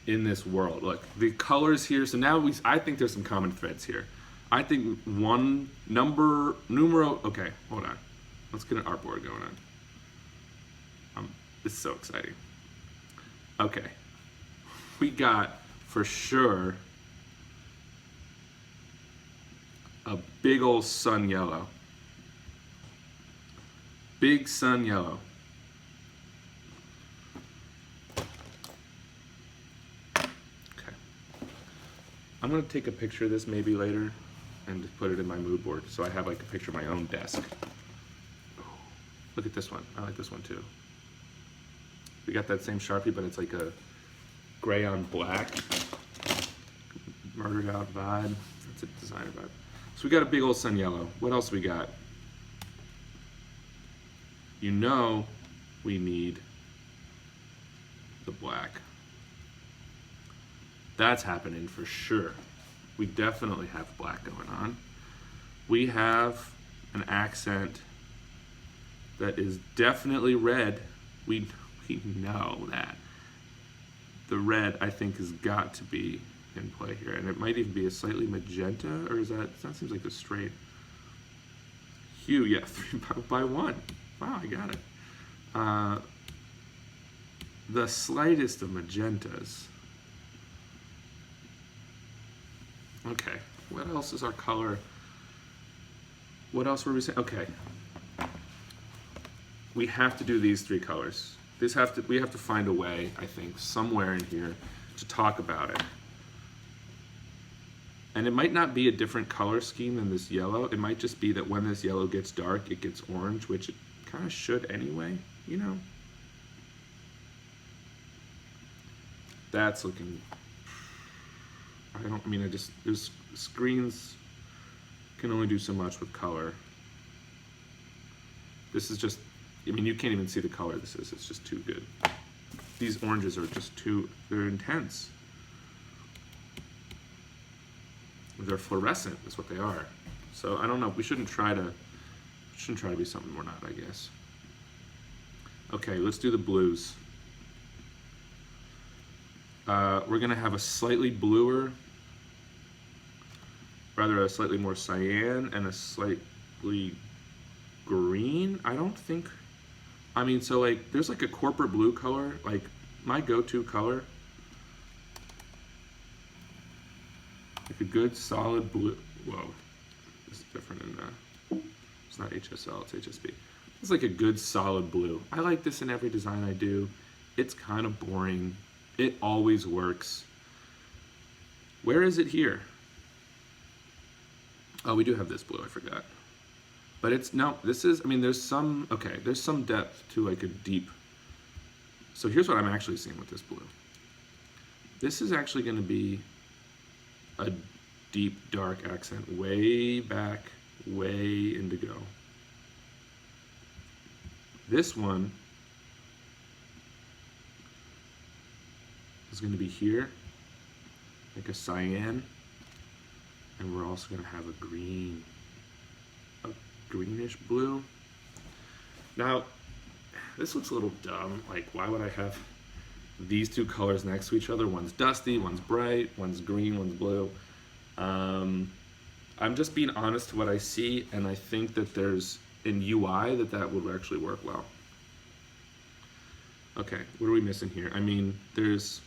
in this world. Look, the colors here. So now I think there's some common threads here. I think numero. Okay, hold on. Let's get an artboard going on. This is so exciting. Okay, we got for sure a big old sun yellow. Big sun yellow. Okay. I'm gonna take a picture of this maybe later and just put it in my mood board so I have like a picture of my own desk. Look at this one. I like this one too. We got that same Sharpie, but it's like a gray on black. Murdered out vibe. That's a designer vibe. So we got a big old sun yellow. What else we got? You know we need the black. That's happening for sure. We definitely have black going on. We have an accent that is definitely red. We know that. The red, I think, has got to be in play here. And it might even be a slightly magenta, or is that seems like a straight hue. Yeah, 3 by 1. Wow, I got it. The slightest of magentas. Okay, what else is our color? What else were we saying? Okay. We have to do these 3 colors. We have to find a way, I think, somewhere in here to talk about it. And it might not be a different color scheme than this yellow. It might just be that when this yellow gets dark, it gets orange, which it kind of should anyway, you know? That's looking, there's screens can only do so much with color. This is just, you can't even see the color this is. It's just too good. These oranges are just they're intense. They're fluorescent is what they are. So I don't know, we shouldn't try to be something we're not, I guess. Okay, let's do the blues. We're gonna have a slightly bluer, rather a slightly more cyan and a slightly green. So like there's like a corporate blue color, like my go-to color. Like a good solid blue. Whoa, this is different in it's not HSL, it's HSB. It's like a good solid blue. I like this in every design I do. It's kind of boring. It always works. Where is it here? Oh, we do have this blue, I forgot. But it's, no, this is, I mean, there's some, okay, there's some depth to like a deep. So here's what I'm actually seeing with this blue. This is actually going to be a deep dark accent way back, way indigo. This one is going to be here, like a cyan, and we're also going to have a green, a greenish blue. Now, this looks a little dumb. Like, why would I have these two colors next to each other? One's dusty, one's bright, one's green, one's blue. I'm just being honest to what I see, and I think that there's, in UI, that would actually work well. Okay, what are we missing here? I mean, there's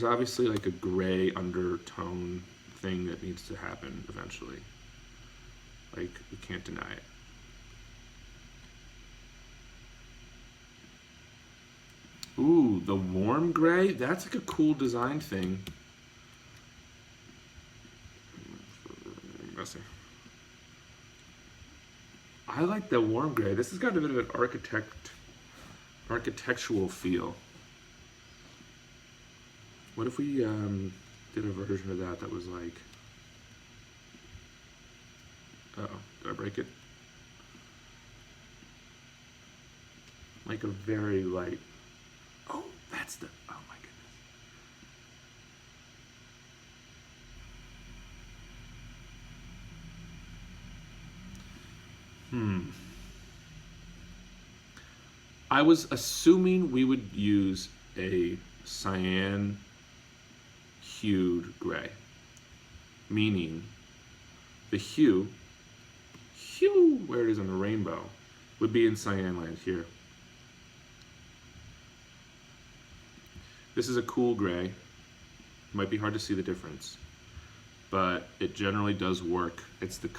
obviously like a gray undertone thing that needs to happen eventually. Like, we can't deny it. Ooh, the warm gray? That's like a cool design thing. Messy. I like the warm gray. This has got a bit of an architectural feel. What if we did a version of that was like, uh-oh, did I break it? Like a very light, oh, that's the, oh my goodness. I was assuming we would use a cyan hued gray, meaning the hue, where it is on the rainbow, would be in cyan land here. This is a cool gray. It might be hard to see the difference, but it generally does work. It's the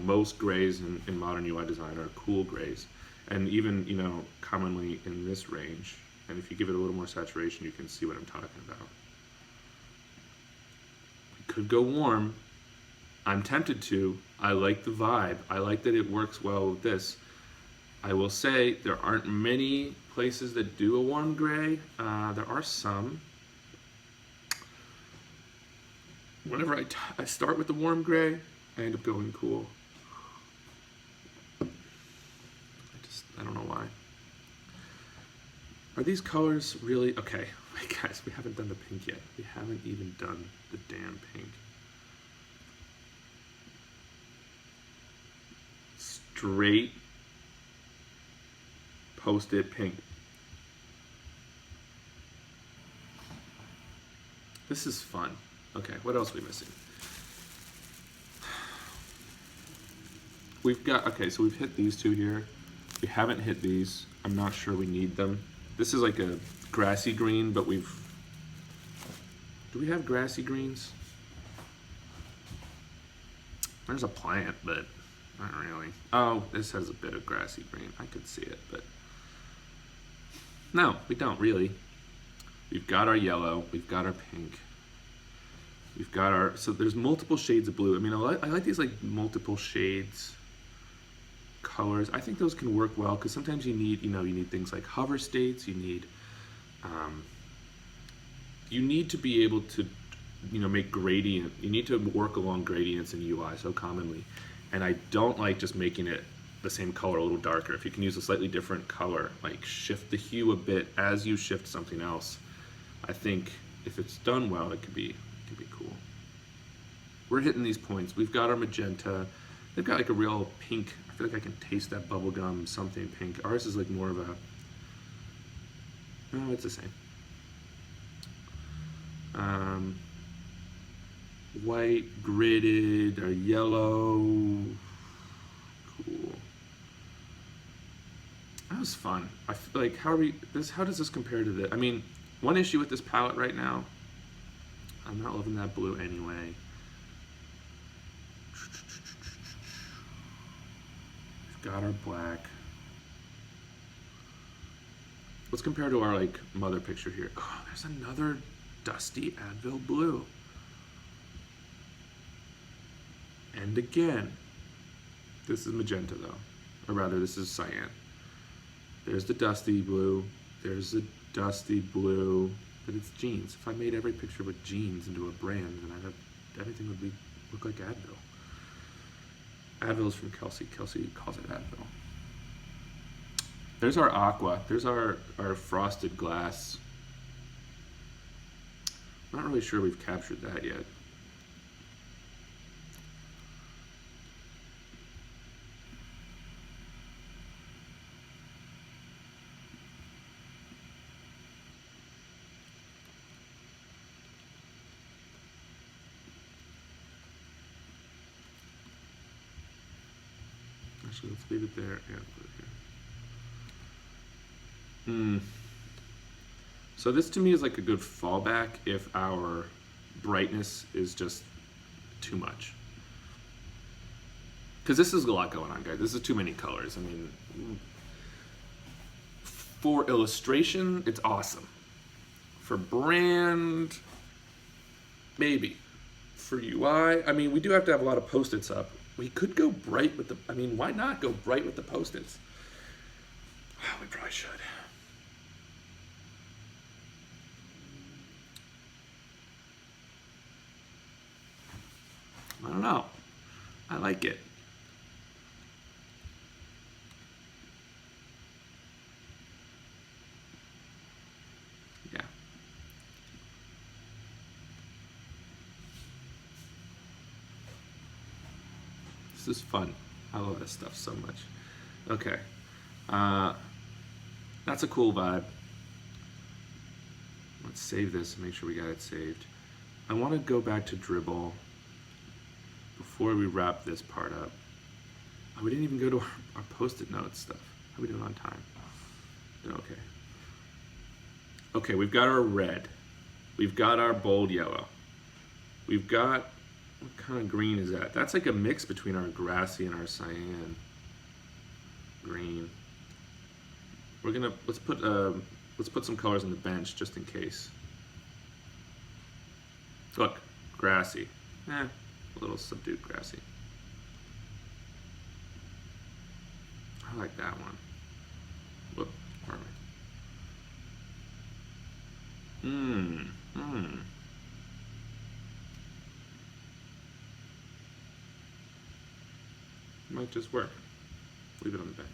most grays in modern UI design are cool grays, and even commonly in this range. And if you give it a little more saturation, you can see what I'm talking about. We could go warm. I'm tempted to. I like the vibe. I like that it works well with this. I will say there aren't many places that do a warm gray. There are some. Whenever I start with the warm gray, I end up going cool. I don't know why. Are these colors really, okay, wait guys, we haven't done the pink yet. We haven't even done the damn pink. Straight post-it pink. This is fun. Okay, what else are we missing? We've got, okay, so we've hit these two here. We haven't hit these. I'm not sure we need them. This is like a grassy green, but do we have grassy greens? There's a plant, but not really. Oh, this has a bit of grassy green. I could see it, but no, we don't really. We've got our yellow, we've got our pink. We've got our, so there's multiple shades of blue. I mean, I like these like multiple shades colors. I think those can work well because sometimes you need, you need things like hover states. You need to be able to, make gradient. You need to work along gradients in UI so commonly. And I don't like just making it the same color a little darker. If you can use a slightly different color, like shift the hue a bit as you shift something else, I think if it's done well, it could be cool. We're hitting these points. We've got our magenta. They've got like a real pink. I feel like I can taste that bubblegum something pink. Ours is like more of a, no, it's the same. White, gridded, or yellow. Cool. That was fun. I feel like, how does this compare to the, I mean, one issue with this palette right now, I'm not loving that blue anyway. We've got our black. Let's compare to our like mother picture here. Oh, there's another dusty Advil blue. And again, this is magenta though, or rather this is cyan. There's the dusty blue, there's the dusty blue, but it's jeans. If I made every picture with jeans into a brand, then everything would look like Advil. Advil's from Kelsey. Kelsey calls it Advil. There's our aqua. There's our frosted glass. I'm not really sure we've captured that yet. Actually, let's leave it there and put it here. So this to me is like a good fallback if our brightness is just too much. Because this is a lot going on, guys. This is too many colors. I mean, for illustration, it's awesome. For brand, maybe. For UI, I mean, we do have to have a lot of Post-its up. We could go bright with the, I mean, why not go bright with the Post-its? Well, we probably should. I don't know. I like it. Yeah. This is fun. I love this stuff so much. Okay. That's a cool vibe. Let's save this and make sure we got it saved. I want to go back to Dribble before we wrap this part up. Oh, we didn't even go to our Post-it notes stuff. How are we doing on time? Okay. Okay, we've got our red. We've got our bold yellow. We've got, what kind of green is that? That's like a mix between our grassy and our cyan green. We're gonna, let's put some colors on the bench just in case. Look, grassy. A little subdued grassy. I like that one. Whoop, where are we? Might just work. Leave it on the bench.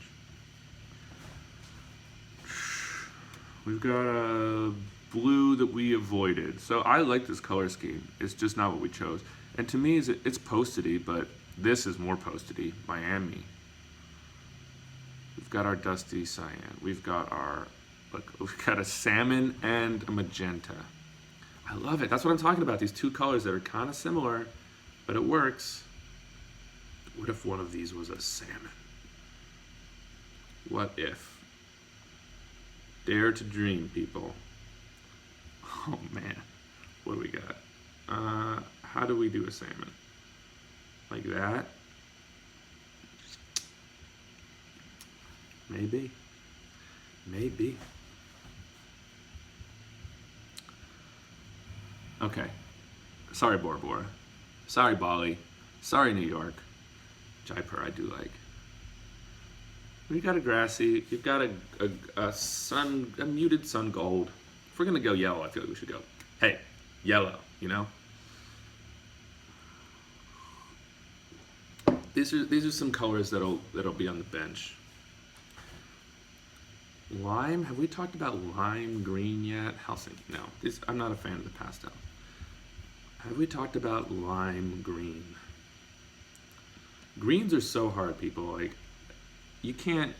We've got a blue that we avoided. So I like this color scheme. It's just not what we chose. And to me, it's Post-ity, but this is more Post-ity, Miami. We've got our dusty cyan. We've got our, look, we've got a salmon and a magenta. I love it. That's what I'm talking about. These two colors that are kind of similar, but it works. What if one of these was a salmon? What if? Dare to dream, people. Oh man, what do we got? How do we do a salmon? Like that? Maybe. Maybe. Okay. Sorry, Bora Bora. Sorry, Bali. Sorry, New York. Jaipur, I do like. We've got a grassy. You've got a muted sun gold. If we're gonna go yellow, I feel like we should go, hey, yellow. You know. These are some colors that'll be on the bench. Lime. Have we talked about lime green yet? Helsinki. No. I'm not a fan of the pastel. Have we talked about lime green? Greens are so hard, people. Like, you can't.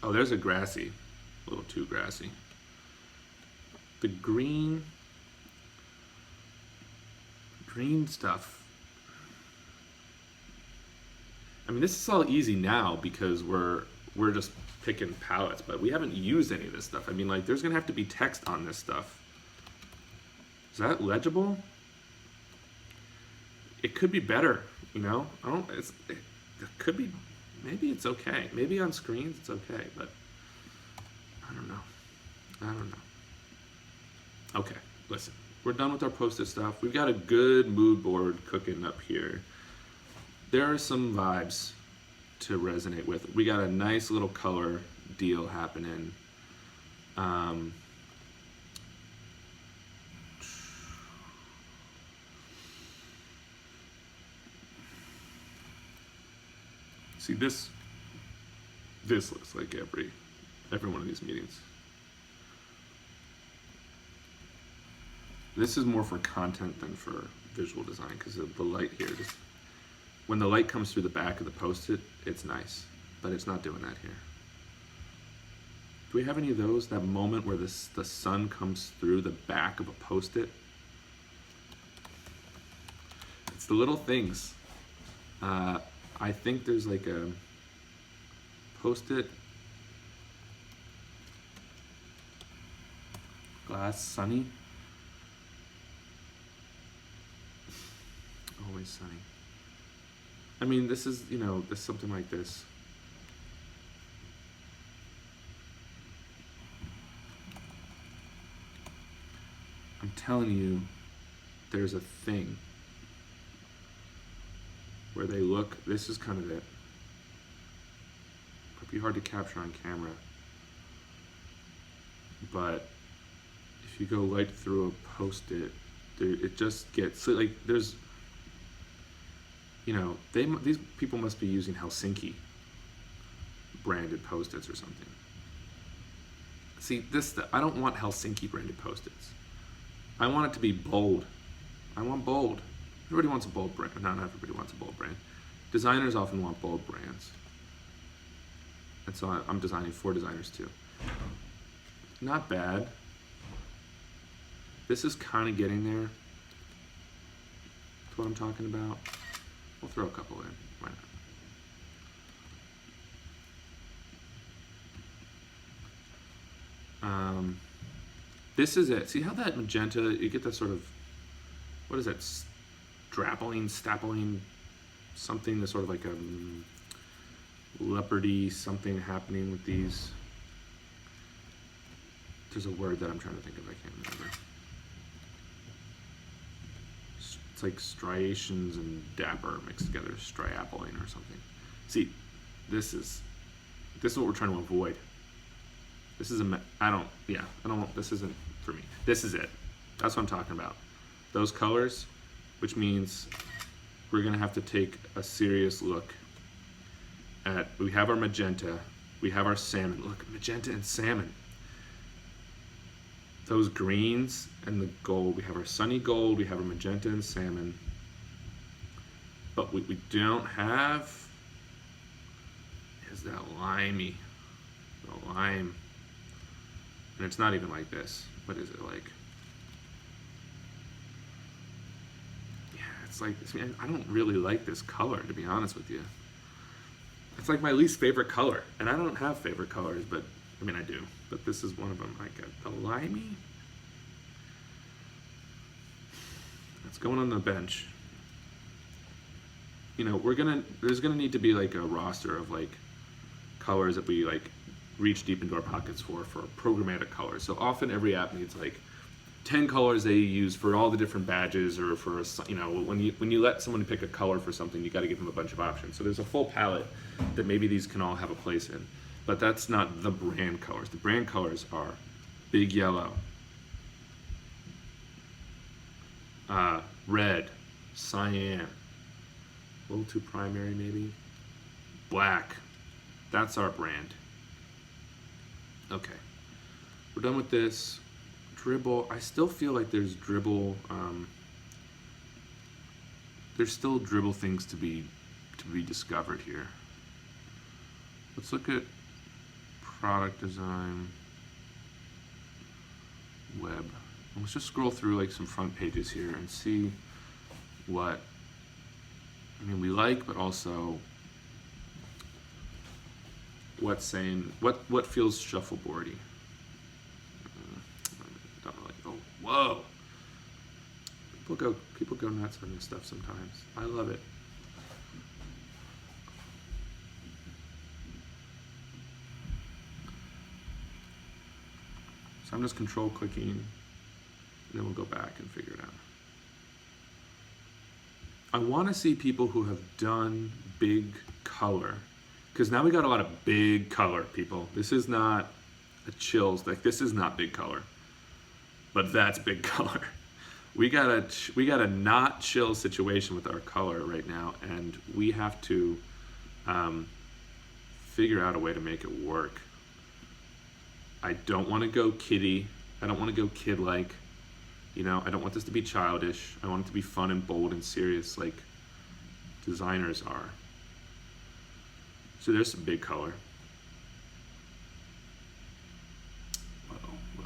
Oh, there's a grassy. A little too grassy. The green stuff. I mean, this is all easy now because we're just picking palettes, but we haven't used any of this stuff. I mean, like, there's gonna have to be text on this stuff. Is that legible? It could be better, you know? It could be, maybe it's okay. Maybe on screens it's okay, but I don't know. Okay, listen. We're done with our Post-it stuff. We've got a good mood board cooking up here. there are some vibes to resonate with. We got a nice little color deal happening. See, this looks like every one of these meetings. This is more for content than for visual design because of the light here. Just, when the light comes through the back of the Post-it, it's nice, but it's not doing that here. Do we have any of those? That moment where the sun comes through the back of a Post-it? It's the little things. I think there's like a Post-it glass sunny. Always sunny. I mean, this is, this something like this. I'm telling you, there's a thing where they look, this is kind of it. It'd be hard to capture on camera. But if you go right through a Post-it, it just gets, like, there's, these people must be using Helsinki branded Post-its or something. See, I don't want Helsinki branded Post-its. I want it to be bold. I want bold. Everybody wants a bold brand. Not everybody wants a bold brand. Designers often want bold brands. And so I'm designing for designers too. Not bad. This is kind of getting there. That's what I'm talking about. We'll throw a couple in. Why not? This is it. See how that magenta, you get that sort of, what is that? Stapling, something that's sort of like a leopardy something happening with these. There's a word that I'm trying to think of, I can't remember. It's like striations and dapper mixed together, striapoline or something. See, this is what we're trying to avoid. This is this isn't for me. This is it. That's what I'm talking about. Those colors, which means we're gonna have to take a serious look at, we have our magenta, we have our salmon. Look, magenta and salmon. Those greens and the gold, we have our sunny gold, we have our magenta and salmon. But what we don't have is that limey, the lime. And it's not even like this. What is it like? Yeah, it's like, I don't really like this color, to be honest with you. It's like my least favorite color. And I don't have favorite colors, but I mean, I do, but this is one of them. Like a limey. That's going on the bench. There's gonna need to be like a roster of like colors that we like reach deep into our pockets for programmatic colors. So often every app needs like 10 colors they use for all the different badges, or for, when you let someone pick a color for something, you got to give them a bunch of options. So there's a full palette that maybe these can all have a place in. But that's not the brand colors. The brand colors are big yellow, red, cyan, a little too primary maybe, black. That's our brand. Okay, we're done with this. Dribble, I still feel like there's dribble, there's still dribble things to be discovered here. Let's look at product design, web. Let's just scroll through like some front pages here and see what, we like, but also what's saying, what feels shuffleboardy. Don't really, oh, whoa. People go nuts on this stuff sometimes. I love it. So I'm just control clicking, and then we'll go back and figure it out. I want to see people who have done big color, because now we got a lot of big color people. This is not a chills, like this is not big color, but that's big color. We got a not chill situation with our color right now, and we have to figure out a way to make it work. I don't want to go kiddie. I don't want to go kid-like. You know, I don't want this to be childish. I want it to be fun and bold and serious like designers are. So there's some big color. Whoa, whoa,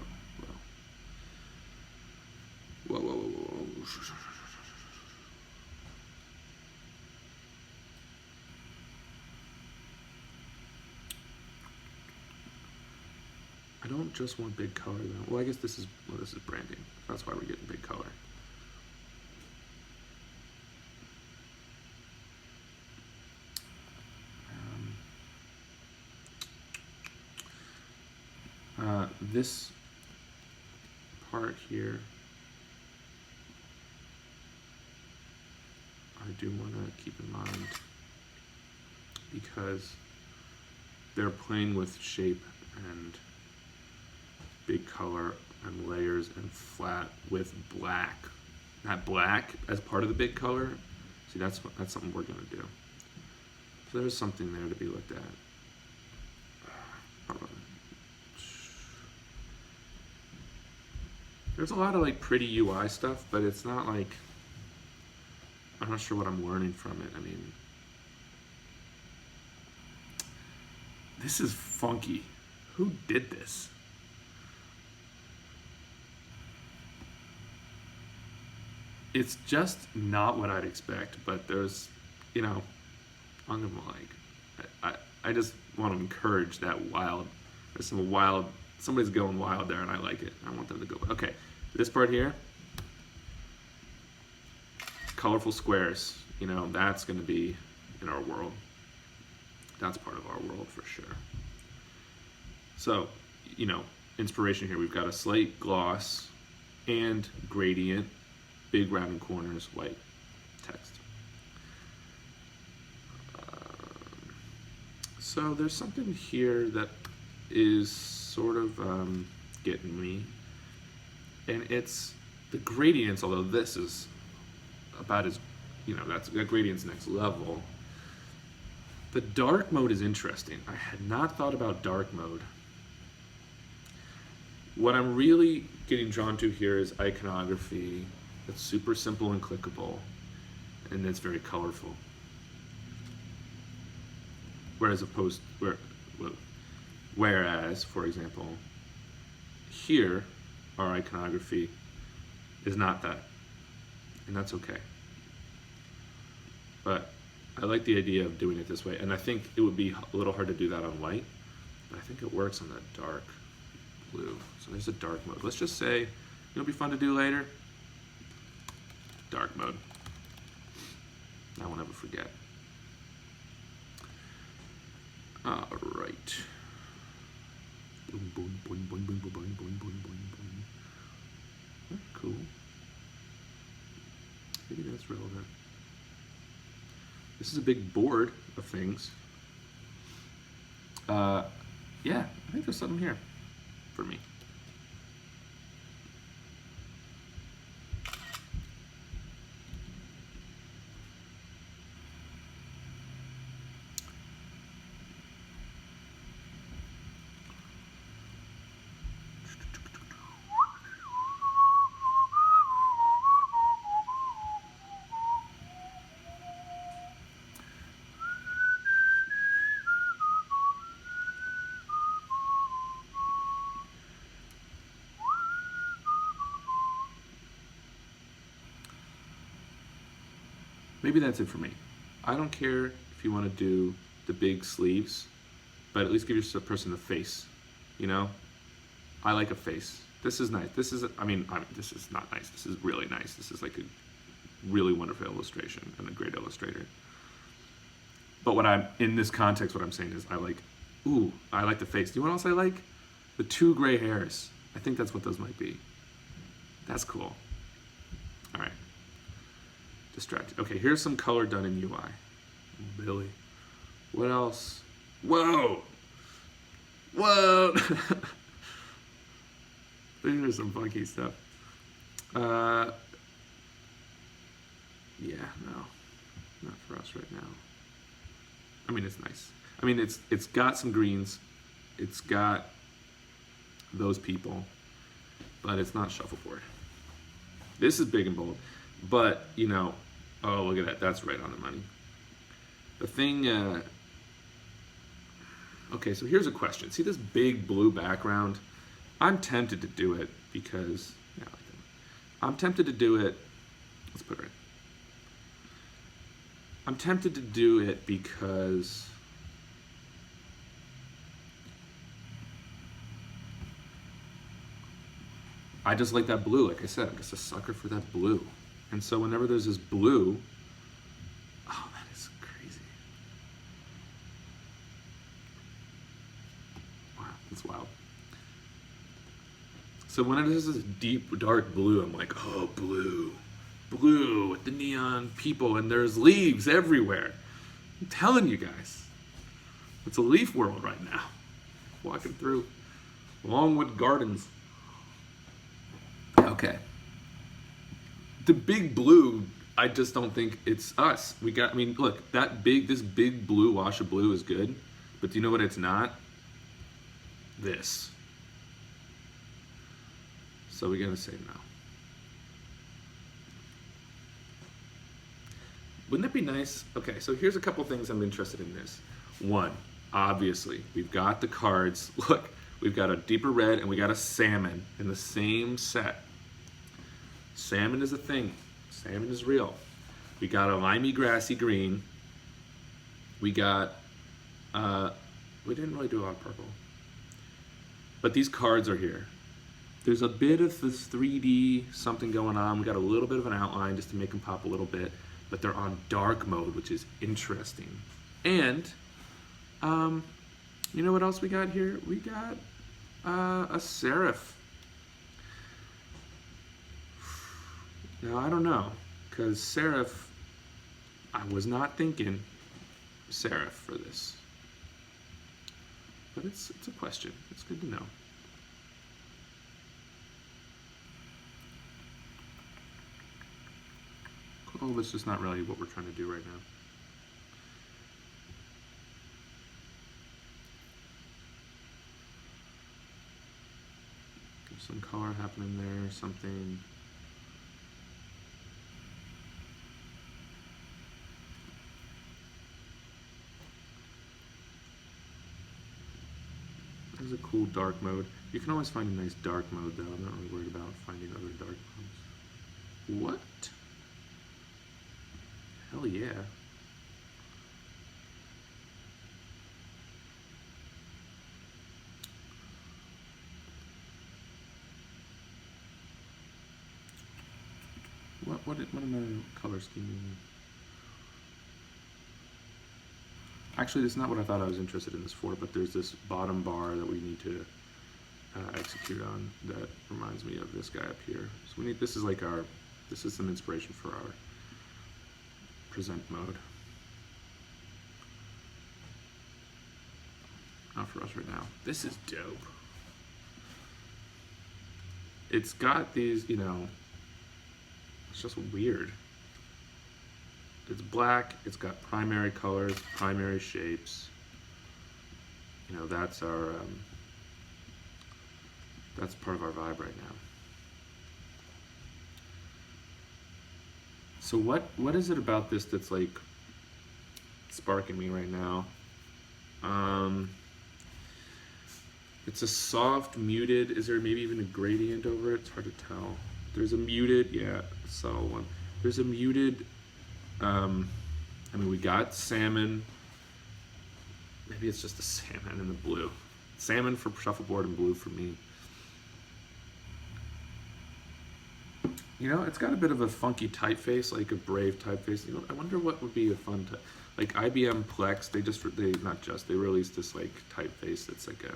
whoa. Whoa, whoa, whoa, whoa. I don't just want big color though. Well, I guess this is branding. That's why we're getting big color. This part here, I do want to keep in mind because they're playing with shape and big color and layers and flat with black. That black as part of the big color, see that's something we're gonna do. So there's something there to be looked at. There's a lot of like pretty UI stuff, but it's not like, I'm not sure what I'm learning from it. I mean, this is funky. Who did this? It's just not what I'd expect, but there's, you know, I'm gonna I just want to encourage that wild. There's some wild, somebody's going wild there, and I like it. I want them to go. Okay, this part here, colorful squares. You know, that's going to be in our world. That's part of our world for sure. So, you know, inspiration here. We've got a slight gloss and gradient, big rounded corners, white text. So there's something here that is sort of getting me, and it's the gradients, although this is about as, you know, that gradient's next level. The dark mode is interesting. I had not thought about dark mode. What I'm really getting drawn to here is iconography that's super simple and clickable, and it's very colorful. Whereas, for example, here, our iconography is not that, and that's okay. But I like the idea of doing it this way, and I think it would be a little hard to do that on white, but I think it works on that dark blue. So there's a dark mode. Let's just say, it'll be fun to do later. Dark mode. I won't ever forget. All right. Boom, boom, boom, boom, boom, boom, boom, boom, boom, boom. Cool. Maybe that's relevant. This is a big board of things. Yeah, I think there's something here for me. Maybe that's it for me. I don't care if you want to do the big sleeves, but at least give your person a face, you know? I like a face. This is nice. This is, this is not nice. This is really nice. This is like a really wonderful illustration and a great illustrator. But in this context, what I'm saying is I like the face. Do you know what else I like? The 2 gray hairs. I think that's what those might be. That's cool. All right. distracted. Okay, here's some color done in UI. Billy. What else? Whoa! Whoa! There's some funky stuff. Yeah, no. Not for us right now. I mean, it's nice. I mean, it's got some greens. It's got those people. But it's not shuffleboard. This is big and bold. But, you know, oh, look at that. That's right on the money. The thing, okay, so here's a question. See this big blue background? I'm tempted to do it because, yeah, I'm tempted to do it, let's put it right. I'm tempted to do it because I just like that blue. Like I said, I'm just a sucker for that blue. And so whenever there's this blue, oh, that is crazy. Wow, that's wild. So whenever there's this deep, dark blue, I'm like, oh, blue. Blue with the neon people, and there's leaves everywhere. I'm telling you guys, it's a leaf world right now. Walking through Longwood Gardens. Okay. The big blue, I just don't think it's us. I mean, look, this big blue wash of blue is good, but do you know what it's not? This. So we gotta say no. Wouldn't that be nice? Okay, so here's a couple things I'm interested in this. One, obviously, we've got the cards. Look, we've got a deeper red and we got a salmon in the same set. Salmon is a thing. Salmon is real. We got a limey grassy green. We got, we didn't really do a lot of purple. But these cards are here. There's a bit of this 3D something going on. We got a little bit of an outline just to make them pop a little bit. But they're on dark mode, which is interesting. And, you know what else we got here? We got a serif. Now, I don't know, because serif, I was not thinking serif for this. But it's a question. It's good to know. Oh, that's just not really what we're trying to do right now. There's some color happening there, something. There's a cool dark mode. You can always find a nice dark mode though. I'm not really worried about finding other dark modes. What? Hell yeah. What am I color scheming? Actually, that's not what I thought I was interested in this for, but there's this bottom bar that we need to execute on that reminds me of this guy up here. So we need, this is some inspiration for our present mode. Not for us right now. This is dope. It's got these, you know, it's just weird. It's black, it's got primary colors, primary shapes. You know, that's our, that's part of our vibe right now. So what is it about this that's like sparking me right now? It's a soft muted. Is there maybe even a gradient over it? It's hard to tell. There's a muted, yeah, subtle one. There's a muted, I mean, we got salmon. Maybe it's just the salmon and the blue. Salmon for shuffleboard and blue for me. You know, it's got a bit of a funky typeface, like a Brave typeface. You know, I wonder what would be a fun like IBM Plex. They released this like typeface that's like a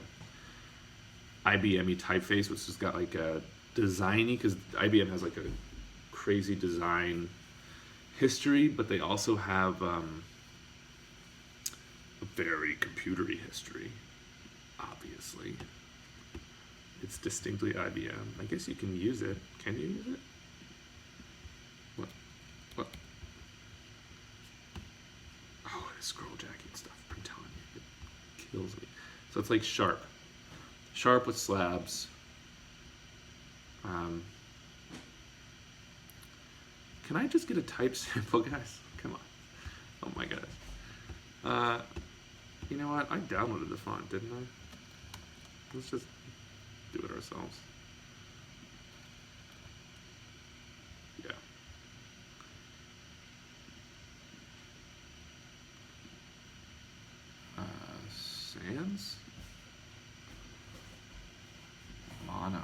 IBM-y typeface, which has got like a designy, because IBM has like a crazy design history, but they also have a very computery history, obviously. It's distinctly IBM. I guess you can use it. Can you use it? What? What? Oh, it is scroll jacking stuff. I'm telling you, it kills me. So it's like Sharp. Sharp with slabs. Can I just get a type sample, guys? Come on. Oh my gosh. You know what? I downloaded the font, didn't I? Let's just do it ourselves. Yeah. Sans? Mono.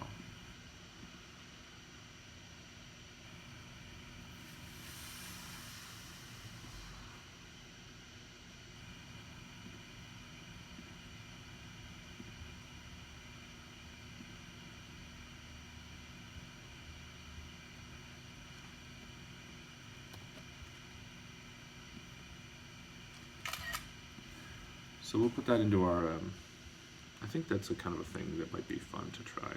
So we'll put that into our, I think that's a kind of a thing that might be fun to try.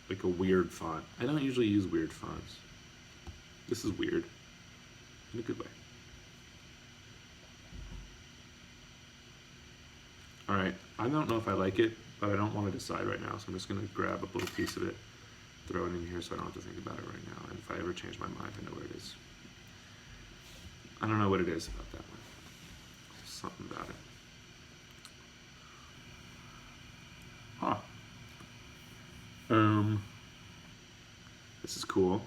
Like a weird font. I don't usually use weird fonts. This is weird, in a good way. All right, I don't know if I like it, but I don't want to decide right now, so I'm just gonna grab a little piece of it, throw it in here so I don't have to think about it right now, and if I ever change my mind, I know what it is. I don't know what it is about that one. Something about it. Huh. This is cool.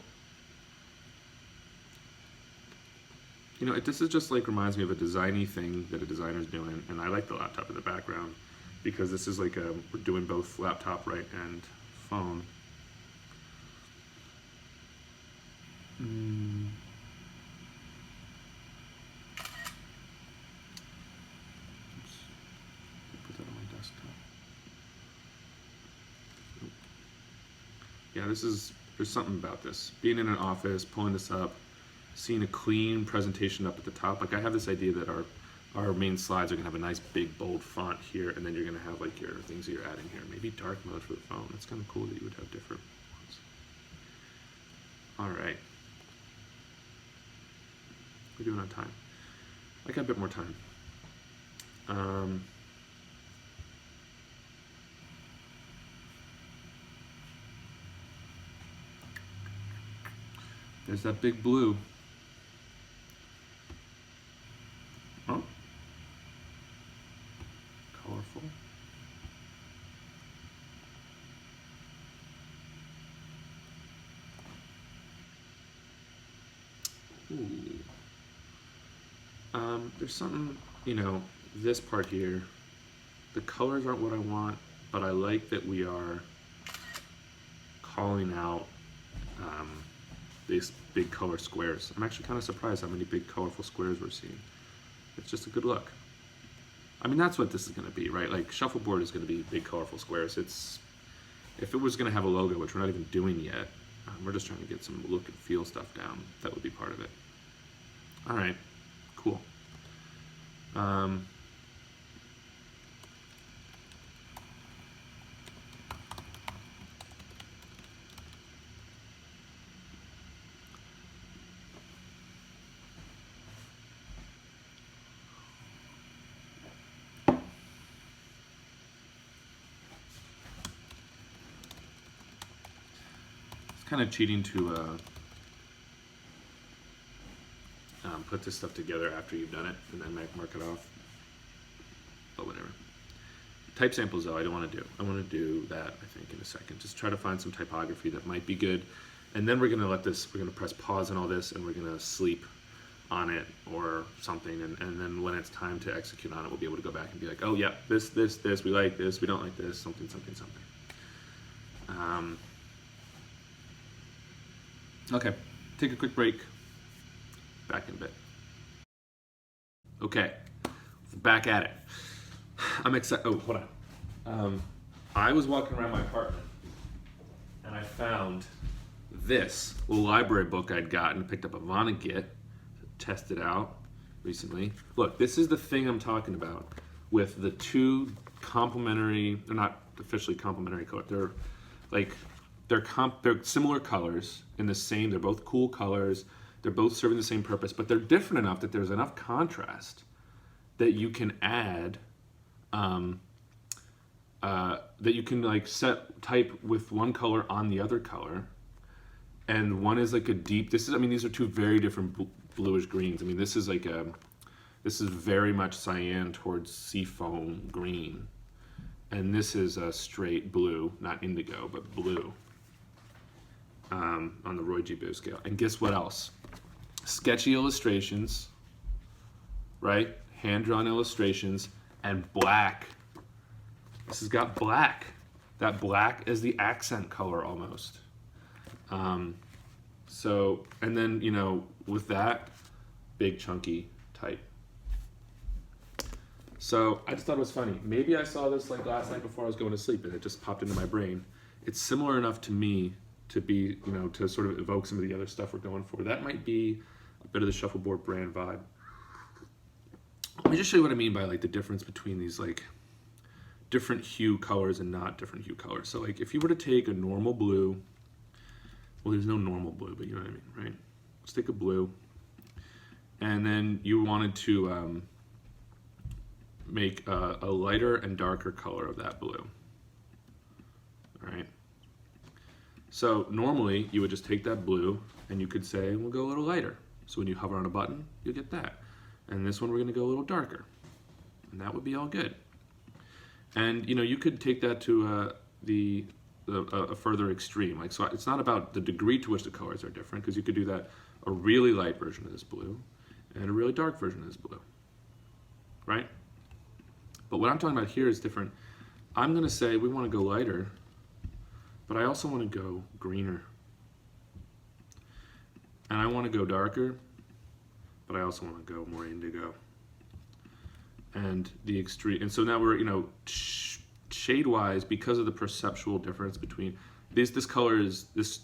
You know, this is just like reminds me of a designy thing that a designer's doing, and I like the laptop in the background because this is like we're doing both laptop, right, and phone. Oops. Put that on my desktop. Nope. Yeah, there's something about this. Being in an office, pulling this up, seeing a clean presentation up at the top. Like I have this idea that our main slides are gonna have a nice big bold font here, and then you're gonna have like your things that you're adding here. Maybe dark mode for the phone. It's kind of cool that you would have different ones. All right. We're doing on time. I got a bit more time. There's that big blue. Oh, colorful. Ooh. There's something, you know, this part here, the colors aren't what I want, but I like that we are calling out these big color squares. I'm actually kind of surprised how many big colorful squares we're seeing. It's just a good look. I mean, that's what this is going to be, right? Like shuffleboard is going to be big colorful squares. If it was going to have a logo, which we're not even doing yet, we're just trying to get some look and feel stuff down. That would be part of it. All right, cool. Kind of cheating to put this stuff together after you've done it and then mark it off, but whatever. Type samples though, I don't want to do. I want to do that, I think, in a second. Just try to find some typography that might be good, and then we're going to we're going to press pause on all this, and we're going to sleep on it or something, and then when it's time to execute on it, we'll be able to go back and be like, oh yeah, this, we like this, we don't like this, something. Okay, take a quick break. Back in a bit. Okay, back at it. I'm excited. Oh, hold on. I was walking around my apartment and I found this little library book I'd gotten, picked up a Vonnegut, tested out recently. Look, this is the thing I'm talking about with the two complementary, they're not officially complementary colors, they're similar colors in the same, they're both cool colors, they're both serving the same purpose, but they're different enough that there's enough contrast that you can add, that you can like type with one color on the other color, and one is like a deep, these are two very different bluish greens. I mean, this is very much cyan towards seafoam green, and this is a straight blue, not indigo, but blue, on the Roy G. Biv scale. And guess what else? Sketchy illustrations, right? Hand-drawn illustrations, and black. This has got black. That black is the accent color almost. So, and then, you know, with that, big chunky type. So I just thought it was funny. Maybe I saw this like last night before I was going to sleep and it just popped into my brain. It's similar enough to me to be, you know, to sort of evoke some of the other stuff we're going for. That might be a bit of the Shuffleboard brand vibe. Let me just show you what I mean by like the difference between these like different hue colors and not different hue colors. So like if you were to take a normal blue, well, there's no normal blue, but you know what I mean, right? Let's take a blue, and then you wanted to make a lighter and darker color of that blue. All right. So normally you would just take that blue and you could say, we'll go a little lighter. So when you hover on a button, you get that. And this one we're gonna go a little darker. And that would be all good. And you know, you could take that to a further extreme. Like, so it's not about the degree to which the colors are different, because you could do that, a really light version of this blue and a really dark version of this blue, right? But what I'm talking about here is different. I'm gonna say we wanna go lighter, but I also wanna go greener. And I wanna go darker, but I also wanna go more indigo. And the extreme, and so now we're, you know, shade-wise, because of the perceptual difference between this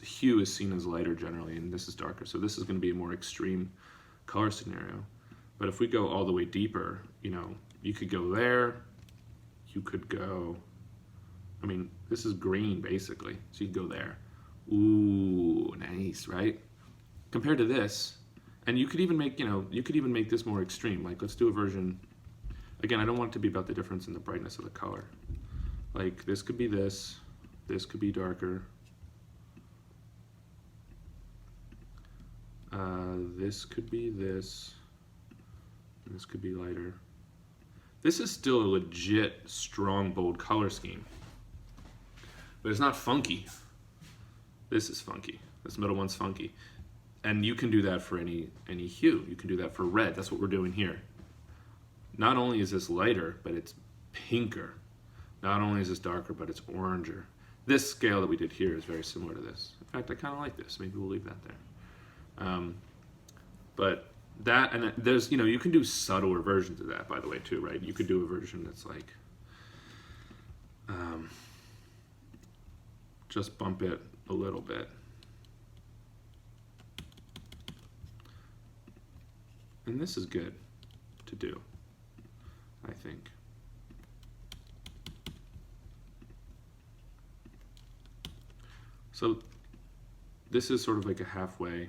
hue is seen as lighter generally, and this is darker. So this is gonna be a more extreme color scenario. But if we go all the way deeper, you know, you could go there, you could go, I mean, this is green basically, so you could go there. Ooh, nice, right? Compared to this, and you could even make, you know, you could even make this more extreme. Like, let's do a version, again, I don't want it to be about the difference in the brightness of the color. Like, this could be this could be darker. This could be this, and this could be lighter. This is still a legit, strong, bold color scheme. But it's not funky. This is funky. This middle one's funky. And you can do that for any hue. You can do that for red. That's what we're doing here. Not only is this lighter, but it's pinker. Not only is this darker, but it's oranger. This scale that we did here is very similar to this. In fact, I kind of like this. Maybe we'll leave that there. But that, and there's, you know, you can do subtler versions of that, by the way, too, right? You could do a version that's like, just bump it a little bit. And this is good to do, I think. So this is sort of like a halfway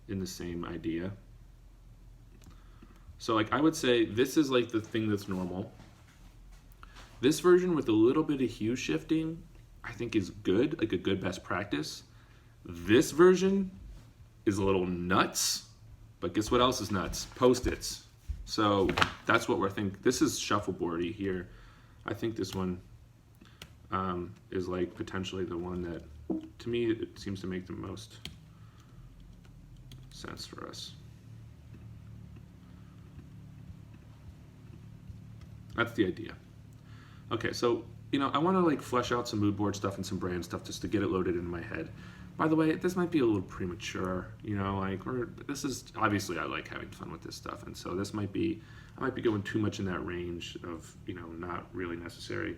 in the same idea. So like I would say this is like the thing that's normal. This version with a little bit of hue shifting, I think is good, like a good best practice. This version is a little nuts, but guess what else is nuts? Post-its. So that's what we're thinking. This is shuffleboardy here. I think this one is like potentially the one that, to me, it seems to make the most sense for us. That's the idea. Okay, so, you know, I want to like flesh out some mood board stuff and some brand stuff just to get it loaded into my head. By the way, this might be a little premature, you know, like this is, obviously I like having fun with this stuff, and so this might be, I might be going too much in that range of, you know, not really necessary.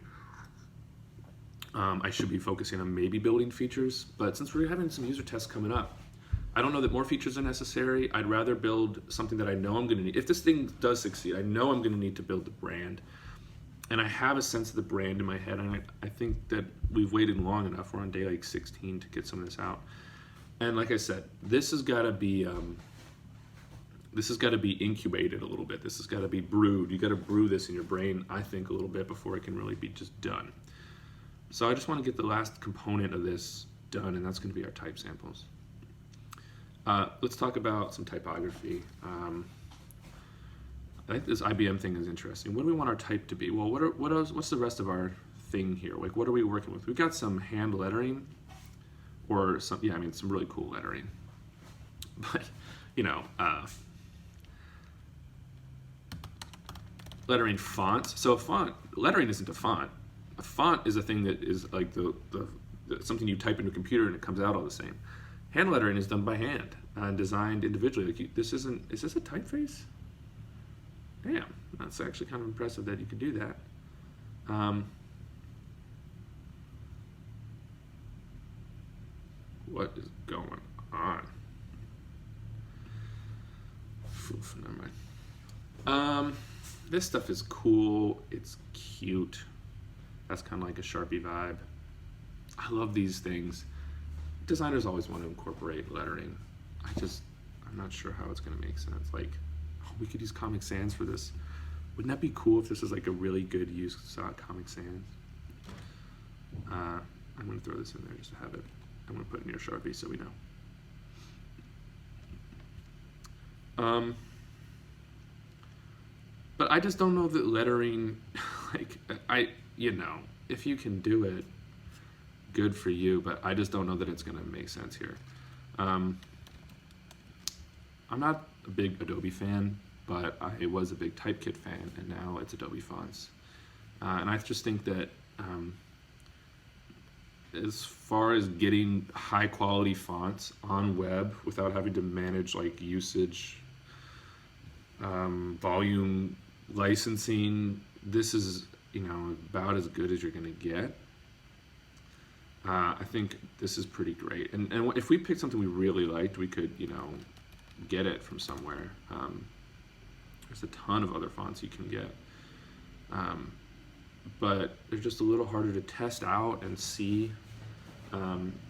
I should be focusing on maybe building features, but since we're having some user tests coming up, I don't know that more features are necessary. I'd rather build something that I know I'm going to need. If this thing does succeed, I know I'm going to need to build the brand. And I have a sense of the brand in my head, and I think that we've waited long enough. We're on day like 16 to get some of this out. And like I said, this has got to be incubated a little bit. This has got to be brewed. You got to brew this in your brain, I think, a little bit before it can really be just done. So I just want to get the last component of this done, and that's going to be our type samples. Let's talk about some typography. I think this IBM thing is interesting. What do we want our type to be? Well, what's the rest of our thing here? Like, what are we working with? We've got some hand lettering, or some really cool lettering. But, lettering fonts. So lettering isn't a font. A font is a thing that is like something you type into a computer and it comes out all the same. Hand lettering is done by hand and designed individually. Like is this a typeface? Damn, that's actually kind of impressive that you could do that. What is going on? Oof, never mind. This stuff is cool. It's cute. That's kind of like a Sharpie vibe. I love these things. Designers always want to incorporate lettering. I'm not sure how it's going to make sense. Like, we could use Comic Sans for this. Wouldn't that be cool if this is like a really good use of Comic Sans? I'm going to throw this in there just to have it. I'm going to put it near Sharpie so we know. But I just don't know that lettering, if you can do it, good for you, but I just don't know that it's going to make sense here. I'm not a big Adobe fan, but I was a big Typekit fan, and now it's Adobe Fonts. And I just think that as far as getting high quality fonts on web without having to manage like usage, volume, licensing, this is about as good as you're going to get. I think this is pretty great, and if we picked something we really liked, we could get it from somewhere. There's a ton of other fonts you can get, but they're just a little harder to test out and see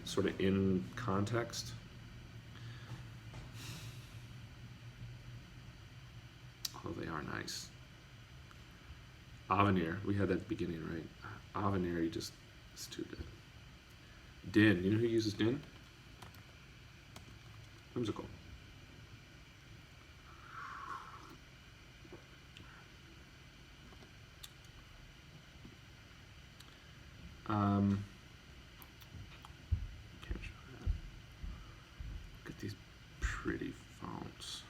sort of in context. Oh, they are nice. Avenir, we had that at the beginning, right? Avenir, it's too good. Din, you know who uses Din? Whimsical. Can't show that. Look at these pretty fonts.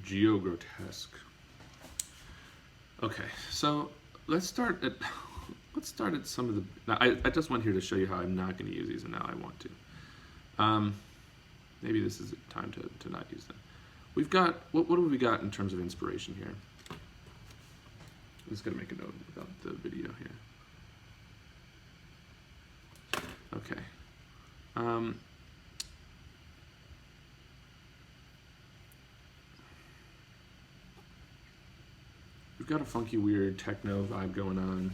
Geogrotesque. Okay, so let's start at some of the. Now, I just went here to show you how I'm not going to use these, and now I want to. Maybe this is a time to not use them. We've got what have we got in terms of inspiration here? I'm just going to make a note about the video here. Okay. We've got a funky, weird techno vibe going on.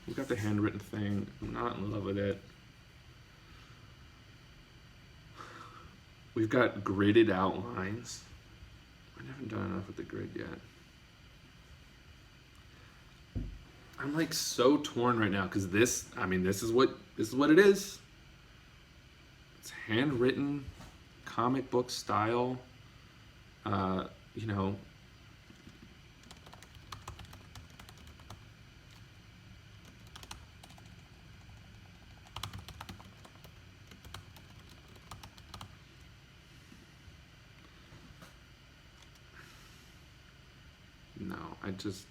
We've got the handwritten thing. I'm not in love with it. We've got gridded outlines. I haven't done enough with the grid yet. I'm like so torn right now because this is what it is. It's handwritten, comic book style. No, I just,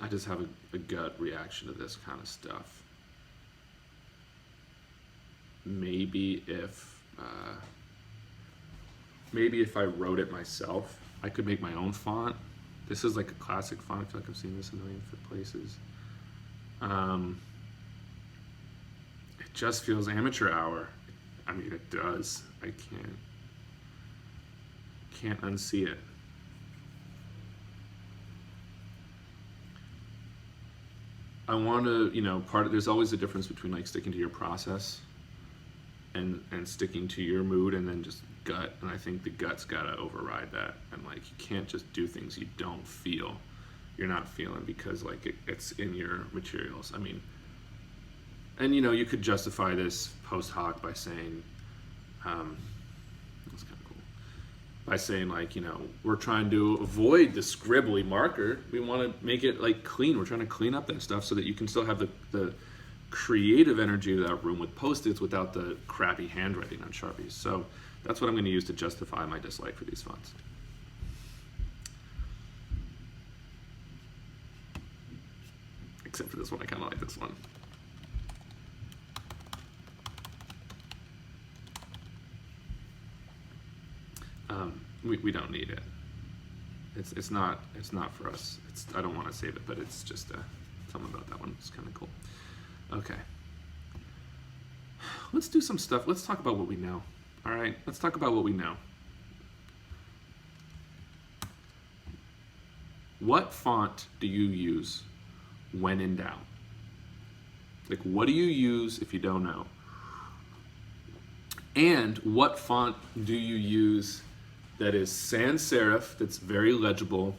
I just have a gut reaction to this kind of stuff. Maybe if I wrote it myself, I could make my own font. This is like a classic font. I feel like I've seen this a million places. It just feels amateur hour. I mean, it does. I can't unsee it. I want to, there's always a difference between like sticking to your process and sticking to your mood and then just gut. And I think the gut's got to override that. And like, you can't just do things you don't feel. You're not feeling because like it's in your materials. I mean, and you could justify this post hoc by saying, that's kind of cool, by saying like, we're trying to avoid the scribbly marker. We want to make it like clean. We're trying to clean up that stuff so that you can still have the creative energy of that room with Post-its without the crappy handwriting on Sharpies. So that's what I'm going to use to justify my dislike for these fonts. Except for this one, I kind of like this one. We don't need it. It's not for us. I don't want to save it, but it's just something about that one. It's kind of cool. Okay. Let's do some stuff. Let's talk about what we know. All right. Let's talk about what we know. What font do you use when in doubt? Like, what do you use if you don't know? And what font do you use that is sans serif, that's very legible,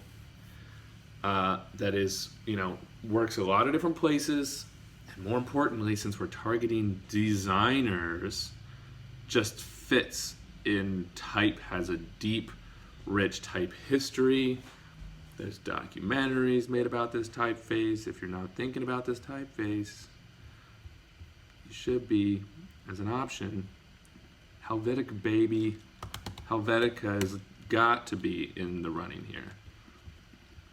that is, works a lot of different places, and more importantly, since we're targeting designers, just fits in type, has a deep, rich type history. There's documentaries made about this typeface. If you're not thinking about this typeface, you should be, as an option. Helvetica, baby. Helvetica has got to be in the running here.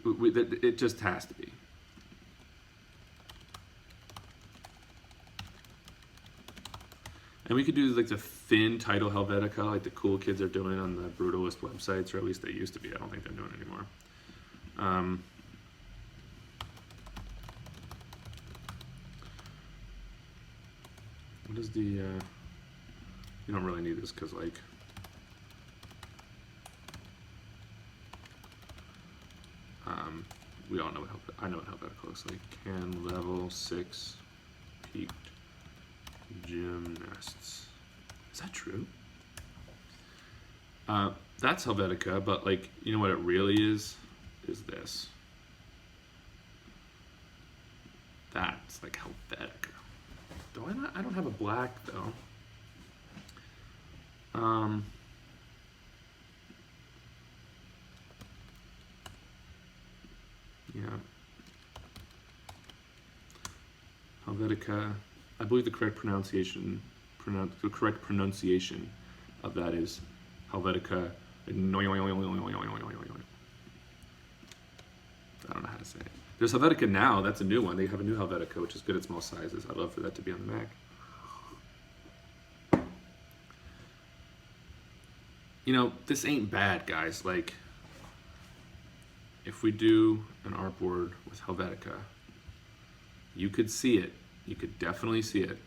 It just has to be. And we could do like the thin title Helvetica, like the cool kids are doing on the Brutalist websites, or at least they used to be. I don't think they're doing it anymore. What is the, you don't really need this because like, we all know what I know what Helvetica looks like. Can level 6 peaked gymnasts. Is that true? That's Helvetica, but like, you know what it really is this. That's like Helvetica. I don't have a black though. Yeah. Helvetica. I believe the correct pronunciation of that is Helvetica. I don't know how to say it. There's Helvetica Now. That's a new one. They have a new Helvetica, which is good at small sizes. I'd love for that to be on the Mac. This ain't bad, guys. Like, if we do an artboard with Helvetica, you could see it. You could definitely see it.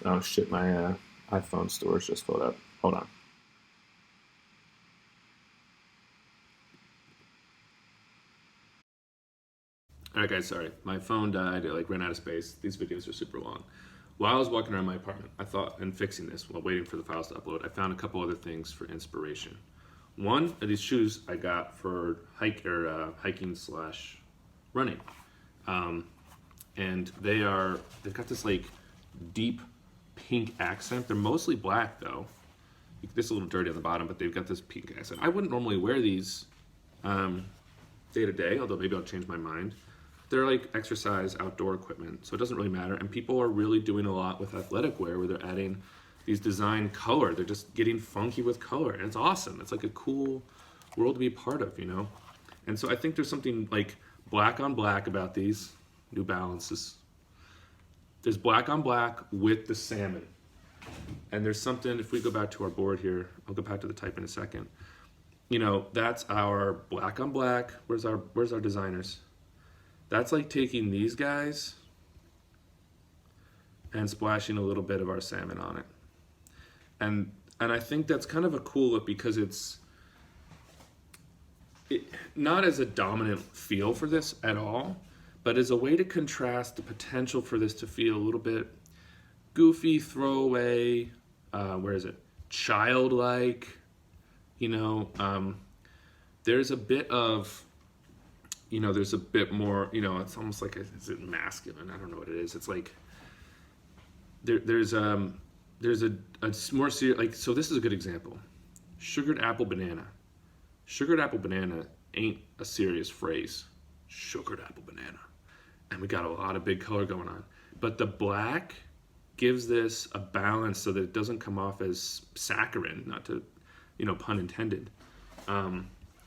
Oh shit, my iPhone storage just filled up. Hold on. Alright guys, sorry. My phone died, it ran out of space. These videos are super long. While I was walking around my apartment, I thought, and fixing this while waiting for the files to upload, I found a couple other things for inspiration. One of these shoes I got for hiking / running. And they've got this like deep pink accent. They're mostly black though. This is a little dirty on the bottom, but they've got this pink accent. I wouldn't normally wear these. They day to day, although maybe I'll change my mind. They're like exercise outdoor equipment, so it doesn't really matter. And people are really doing a lot with athletic wear where they're adding these design color. They're just getting funky with color, and it's awesome. It's like a cool world to be a part of, you know? And so I think there's something like black on black about these New Balances. There's black on black with the salmon. And there's something, if we go back to our board here, I'll go back to the type in a second. You know, that's our black on black. Where's our designers? That's like taking these guys and splashing a little bit of our salmon on it. And I think that's kind of a cool look because it's not as a dominant feel for this at all, but as a way to contrast the potential for this to feel a little bit goofy, throwaway, childlike, you know. There's a bit of, you know, there's a bit more, you know, it's almost like, is it masculine? I don't know what it is. It's like, there's a more serious, like, so this is a good example. Sugared apple banana. Sugared apple banana ain't a serious phrase. Sugared apple banana. And we got a lot of big color going on. But the black gives this a balance so that it doesn't come off as saccharine, not to, you know, pun intended.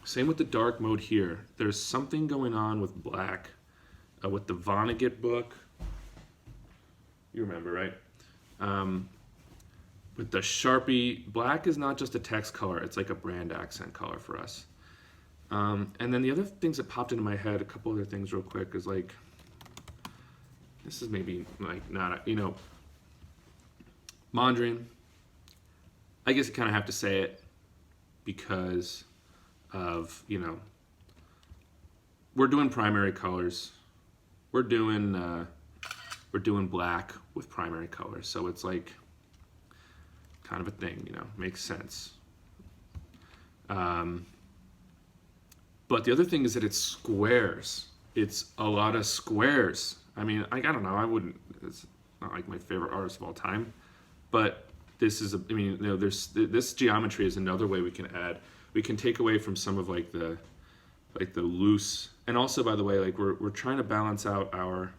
Same with the dark mode here. There's something going on with black, with the Vonnegut book. You remember, right? With the Sharpie, black is not just a text color, it's like a brand accent color for us. And then the other things that popped into my head, a couple other things real quick, is like, this is maybe like not, you know, Mondrian. I guess you kind of have to say it because of, you know, we're doing primary colors. We're doing black with primary colors. So it's like kind of a thing, you know, makes sense. But the other thing is that it's squares. It's a lot of squares. I mean, I don't know. It's not like my favorite artist of all time, but this is, I mean, you know, this geometry is another way we can add. We can take away from some of like the loose, and also, by the way, like we're trying to balance out our,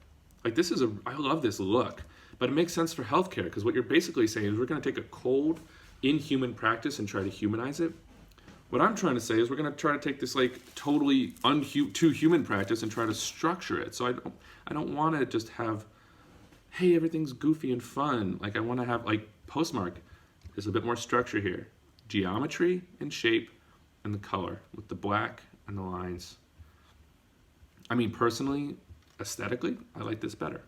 like I love this look, but it makes sense for healthcare because what you're basically saying is we're going to take a cold, inhuman practice and try to humanize it. What I'm trying to say is we're going to try to take this like totally too human practice and try to structure it. So I don't want to just have, hey, everything's goofy and fun. Like I want to have like Postmark. There's a bit more structure here, geometry and shape, and the color with the black and the lines. I mean, personally, aesthetically, I like this better,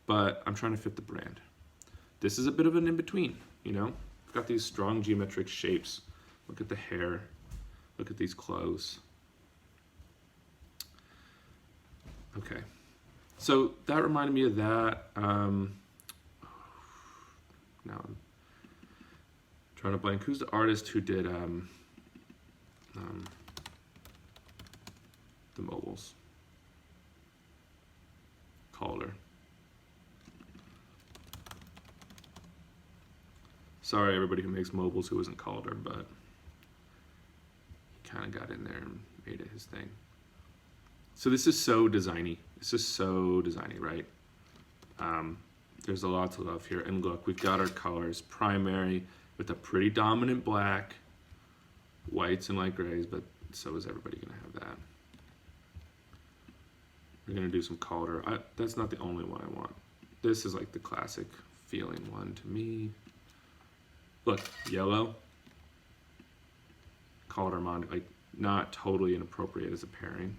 but I'm trying to fit the brand. This is a bit of an in-between, you know? I've got these strong geometric shapes. Look at the hair. Look at these clothes. Okay. So that reminded me of that. Now I'm trying to blank. Who's the artist who did the mobiles? Calder. Sorry, everybody who makes mobiles who isn't Calder, but he kind of got in there and made it his thing. So this is so designy. This is so designy, right? There's a lot to love here. And look, we've got our colors. Primary with a pretty dominant black, whites and light grays, but so is everybody going to have that. We're going to do some Calder. That's not the only one I want. This is like the classic feeling one to me. Look, yellow. Calder, like not totally inappropriate as a pairing.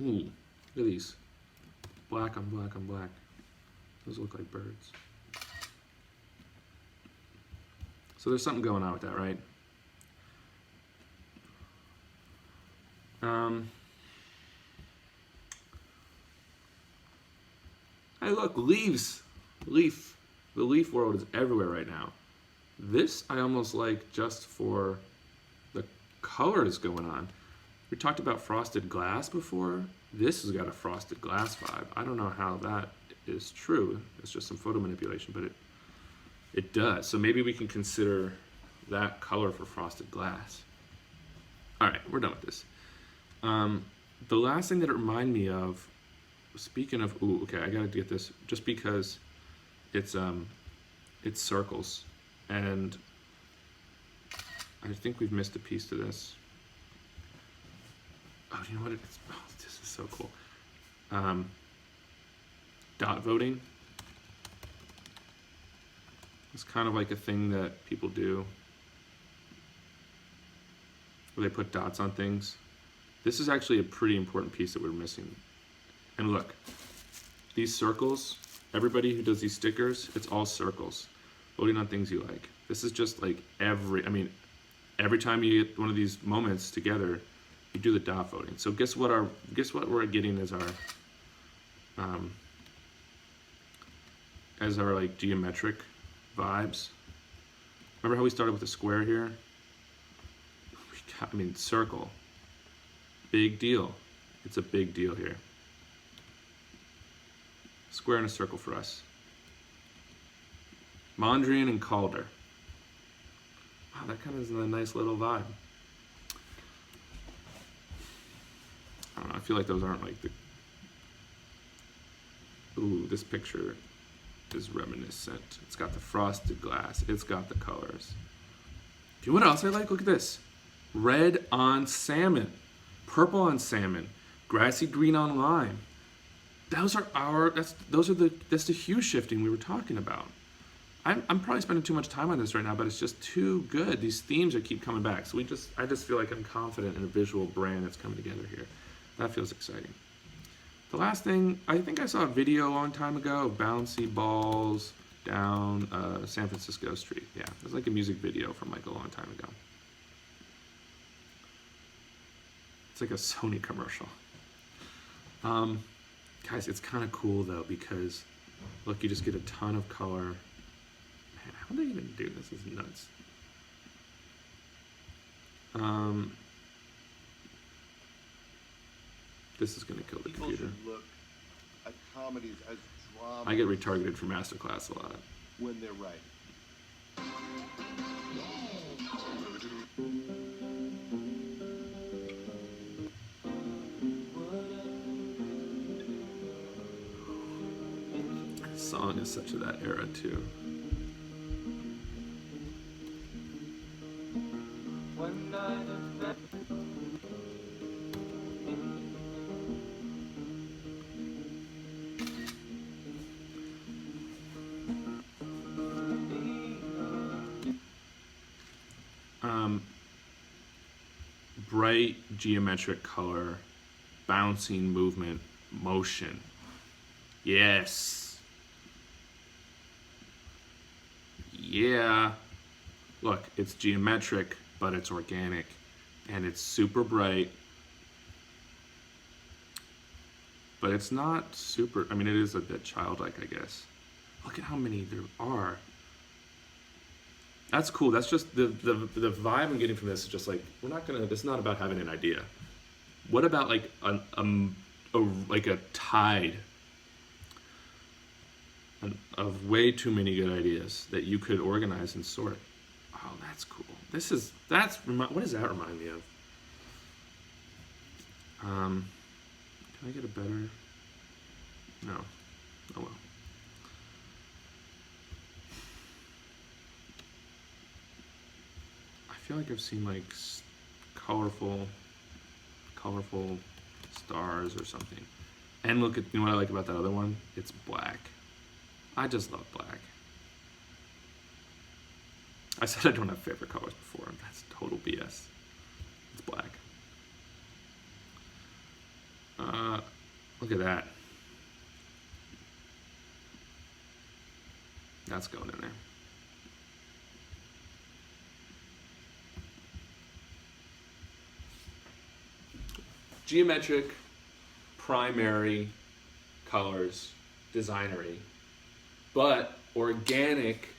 Ooh, look at these. Black on black on black. Those look like birds. So there's something going on with that, right? Hey, look, leaves. Leaf. The leaf world is everywhere right now. This I almost like just for the colors going on. We talked about frosted glass before. This has got a frosted glass vibe. I don't know how that is true. It's just some photo manipulation, but it does. So maybe we can consider that color for frosted glass. All right, we're done with this. The last thing that it reminded me of, speaking of, ooh, okay, I gotta get this just because it's circles, and I think we've missed a piece to this. Oh, you know what? This is so cool. Dot voting. It's kind of like a thing that people do where they put dots on things. This is actually a pretty important piece that we're missing. And look, these circles, everybody who does these stickers, it's all circles. Voting on things you like. This is just like every time you get one of these moments together, you do the dot voting. So guess what we're getting as our like geometric vibes. Remember how we started with a square here? Circle. Big deal. It's a big deal here. Square and a circle for us. Mondrian and Calder. Wow, that kind of is a nice little vibe. I don't know, I feel like those aren't like the... Ooh, this picture is reminiscent. It's got the frosted glass. It's got the colors. You know what else I like? Look at this. Red on salmon. Purple on salmon. Grassy green on lime. That's the hue shifting we were talking about. I'm probably spending too much time on this right now, but it's just too good. These themes keep coming back. So I just feel like I'm confident in a visual brand that's coming together here. That feels exciting. The last thing, I think I saw a video a long time ago of bouncy balls down San Francisco Street. Yeah, it was like a music video from like a long time ago. It's like a Sony commercial. Guys, it's kind of cool though, because look, you just get a ton of color. Man, how do they even do this? This is nuts. This is gonna kill the People computer. should look at comedies as drama. I get retargeted for Masterclass a lot. When they're right. This song is such of that era too. Bright geometric color, bouncing movement, motion. Yes. Yeah. Look, it's geometric, but it's organic, and it's super bright. But it's not super, it is a bit childlike, I guess. Look at how many there are. That's cool. That's just the vibe I'm getting from this is just like, this is not about having an idea. What about like a tide of way too many good ideas that you could organize and sort? Oh, that's cool. What does that remind me of? Can I get a better? No. Oh well. I feel like I've seen like colorful stars or something. And look at, you know what I like about that other one? It's black. I just love black. I said I don't have favorite colors before, and that's total BS. It's black. Look at that. That's going in there. Geometric, primary colors, designery, but organic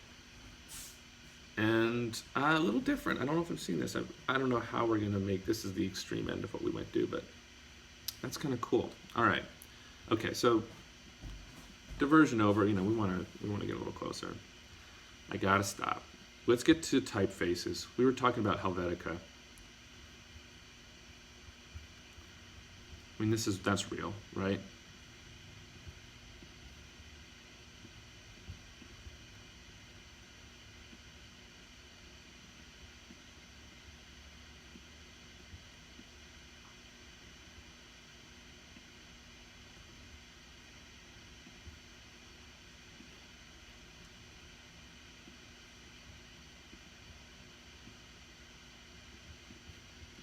and a little different. I don't know if I've seen this. I don't know how we're gonna make this is the extreme end of what we might do, but that's kind of cool. All right, okay, so diversion over. We want to get a little closer. I gotta stop. Let's get to typefaces. We were talking about Helvetica. I mean, that's real, right?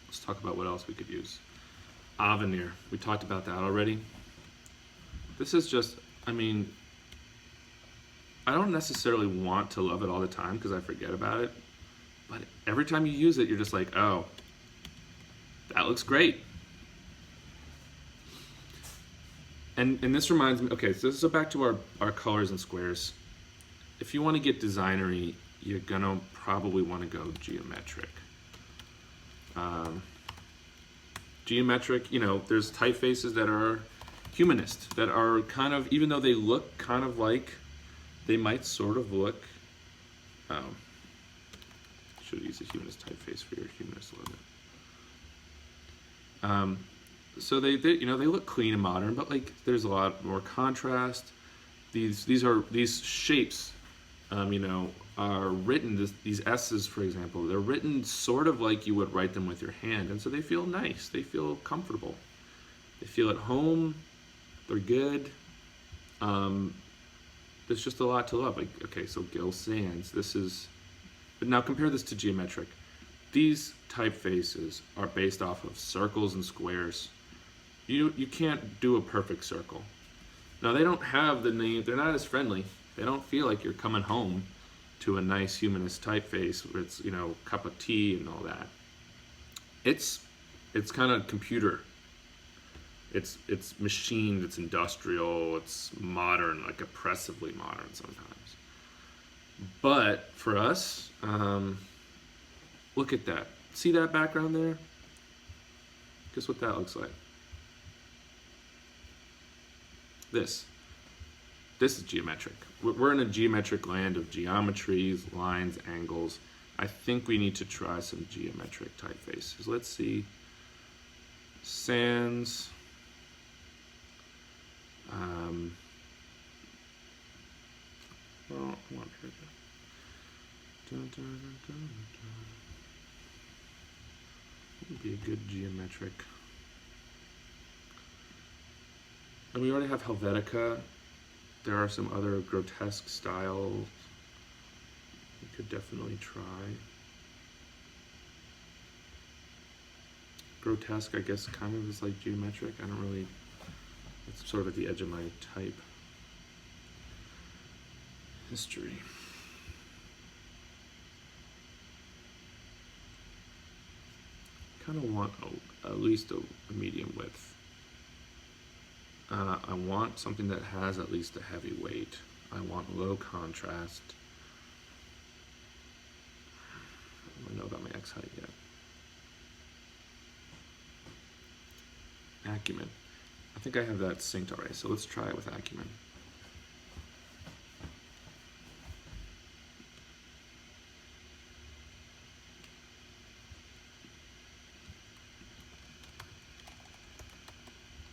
Let's talk about what else we could use. Avenir, we talked about that already. This is just, I mean, I don't necessarily want to love it all the time because I forget about it. But every time you use it, you're just like, oh, that looks great. And this reminds me, okay, so this is back to our colors and squares. If you want to get designery, you're gonna probably want to go geometric. Geometric, you know, there's typefaces that are humanist, that are kind of, even though they look kind of like, they might sort of look, should use a humanist typeface for your humanist logo. So they you know, they look clean and modern, but like there's a lot more contrast. These shapes, you know, are written, these S's, for example, they're written sort of like you would write them with your hand, and so they feel nice, they feel comfortable, they feel at home, they're good. There's just a lot to love. Like, okay, so Gil Sans, but now compare this to geometric. These typefaces are based off of circles and squares. You can't do a perfect circle. Now they don't have the name, they're not as friendly. They don't feel like you're coming home to a nice humanist typeface where it's, you know, cup of tea and all that. It's kind of computer. It's machined, it's industrial, it's modern, like oppressively modern sometimes. But for us, look at that. See that background there? Guess what that looks like? This is geometric. We're in a geometric land of geometries, lines, angles. I think we need to try some geometric typefaces. Let's see. Sans. Well, come on, here. Dun, dun, dun, dun, dun. Would be a good geometric. And we already have Helvetica. There are some other grotesque styles we could definitely try. Grotesque, I guess, kind of is like geometric. I don't really, it's sort of at the edge of my type history. Kind of want at least a medium width. I want something that has at least a heavy weight. I want low contrast. I don't know about my X height yet. Acumen. I think I have that synced already, so let's try it with Acumen.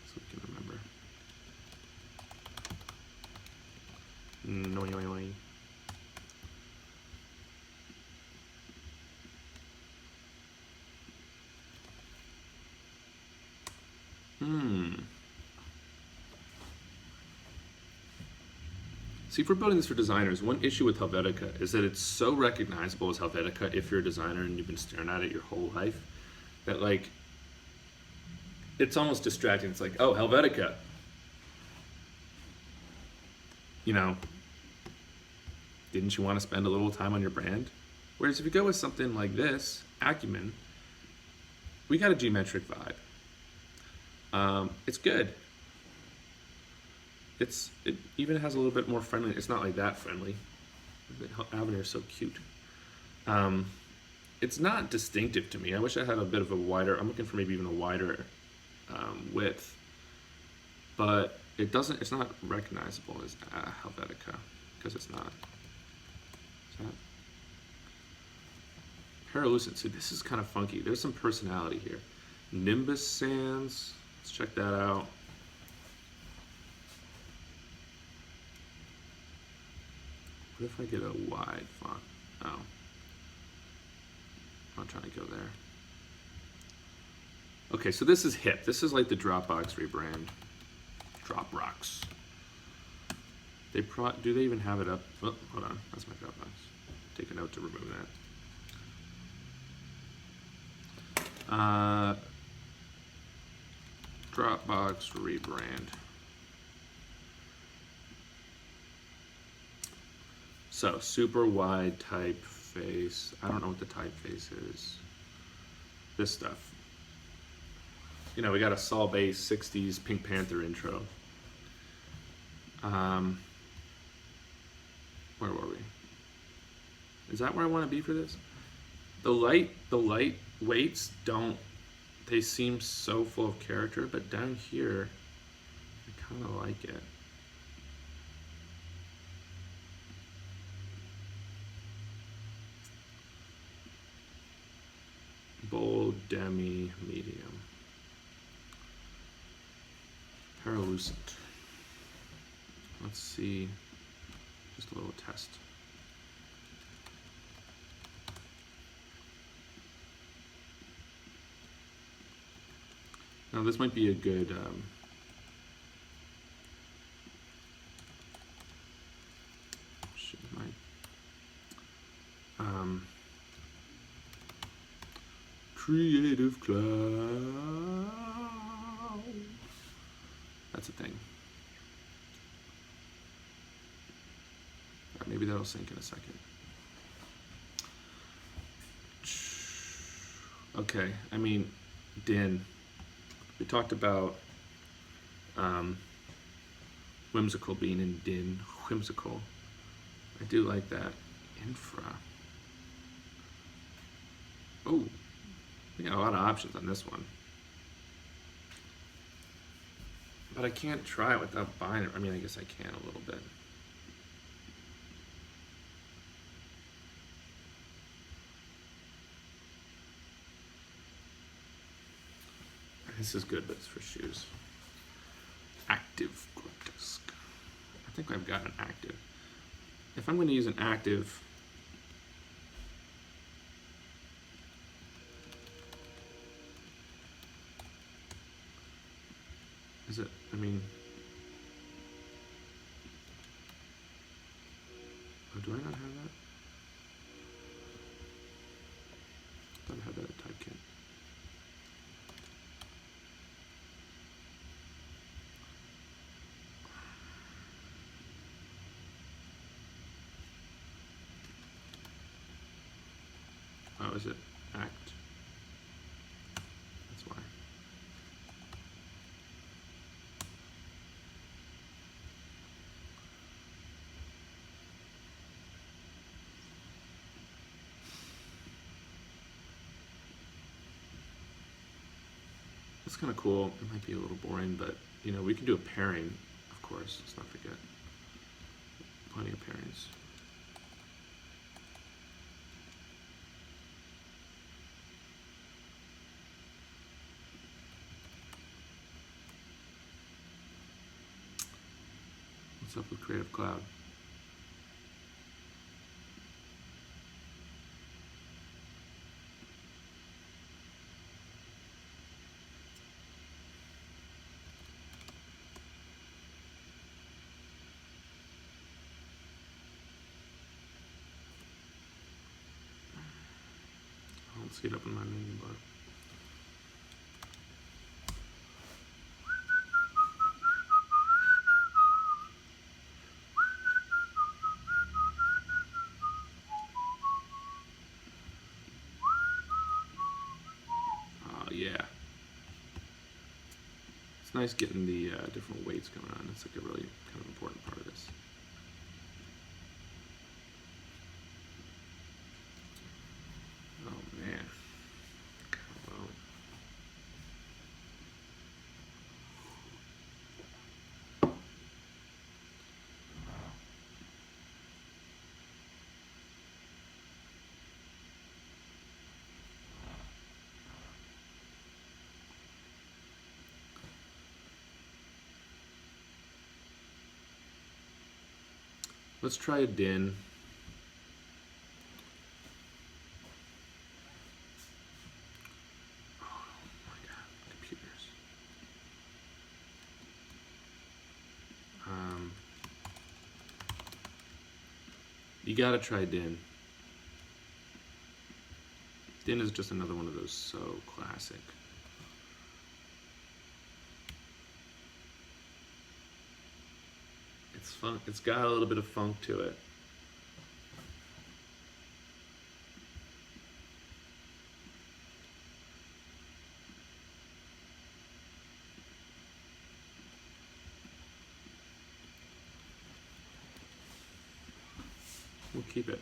So we can remember. No. See, if we're building this for designers, one issue with Helvetica is that it's so recognizable as Helvetica if you're a designer and you've been staring at it your whole life, that like, it's almost distracting. It's like, oh, Helvetica. You know, didn't you want to spend a little time on your brand? Whereas if you go with something like this, Acumen, we got a geometric vibe. It's good. It even has a little bit more friendly. It's not like that friendly. Avenir is so cute. It's not distinctive to me. I wish I had a bit of a wider, I'm looking for maybe even a wider width, but it's not recognizable as Helvetica, because it's not. Paralucent. See, this is kind of funky. There's some personality here. Nimbus Sans, Let's check that out. What if I get a wide font? Oh. I'm not trying to go there. Okay, so this is hip. This is like the Dropbox rebrand. Dropbox. Do they even have it up? Oh, hold on. That's my Dropbox. Take a note to remove that. Dropbox rebrand. So, super wide typeface. I don't know what the typeface is. This stuff. You know, we got a Saul Bass 60s Pink Panther intro. Where were we? Is that where I want to be for this? The light weights don't, they seem so full of character, but down here, I kind of like it. Bold, demi, medium. Paralucent. Let's see, just a little test. Now this might be a good Creative Cloud. That's a thing. Right, maybe that'll sync in a second. Okay, I mean, Din. We talked about whimsical being in Din. Whimsical. I do like that. Infra. Oh, we got a lot of options on this one. But I can't try it without buying it. I mean, I guess I can a little bit. This is good, but it's for shoes. Active grotesque. I think I've got an active. If I'm going to use an active, is it, I mean, oh, do I not have that? I thought I had that at type kit. Oh, is it act? That's why. That's kind of cool. It might be a little boring, but you know, we can do a pairing, of course. Let's not forget. Plenty of pairings. What's up with Creative Cloud? Let's get up in my menu bar. Yeah. It's nice getting the different weights going on. It's like a really kind of important part of this. Oh man. Well. Let's try a din. Oh my god, computers. You gotta try din. Din is just another one of those so classic. It's fun. It's got a little bit of funk to it. We'll keep it.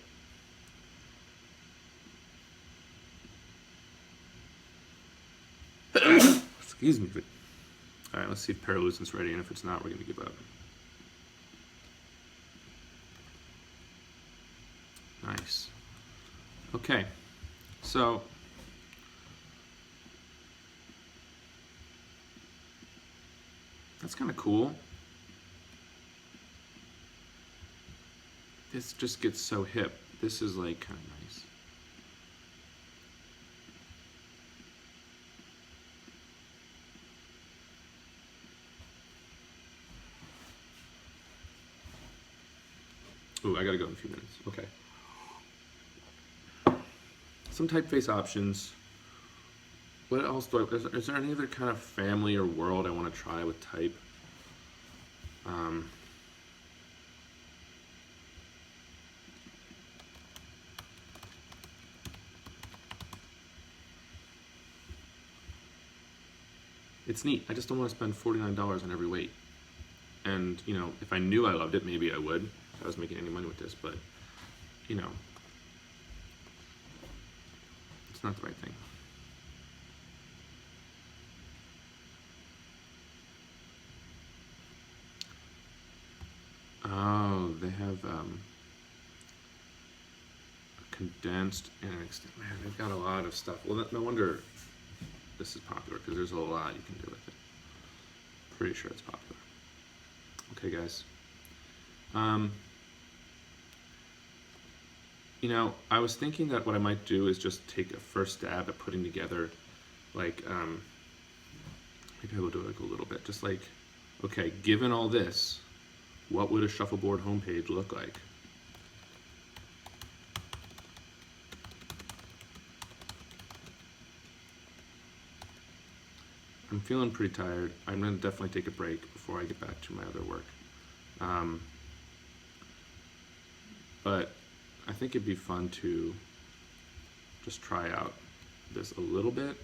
Excuse me. All right, let's see if Paralucent's ready, and if it's not, we're gonna give up. Nice. Okay, so that's kind of cool. This just gets so hip. This is like kind of nice. Ooh, I gotta go in a few minutes. Okay. Some typeface options. What else do I, is there any other kind of family or world I want to try with type? It's neat. I just don't want to spend $49 on every weight. And, you know, if I knew I loved it, maybe I would. If I was making any money with this, but, you know, it's not the right thing. Oh, they have condensed and extended. Man, they've got a lot of stuff. Well, no wonder this is popular, because there's a lot you can do with it. Pretty sure it's popular. Okay, guys. You know, I was thinking that what I might do is just take a first stab at putting together, like, maybe I will do it like a little bit. Just like, okay, given all this, what would a shuffleboard homepage look like? I'm feeling pretty tired. I'm going to definitely take a break before I get back to my other work. But I think it'd be fun to just try out this a little bit.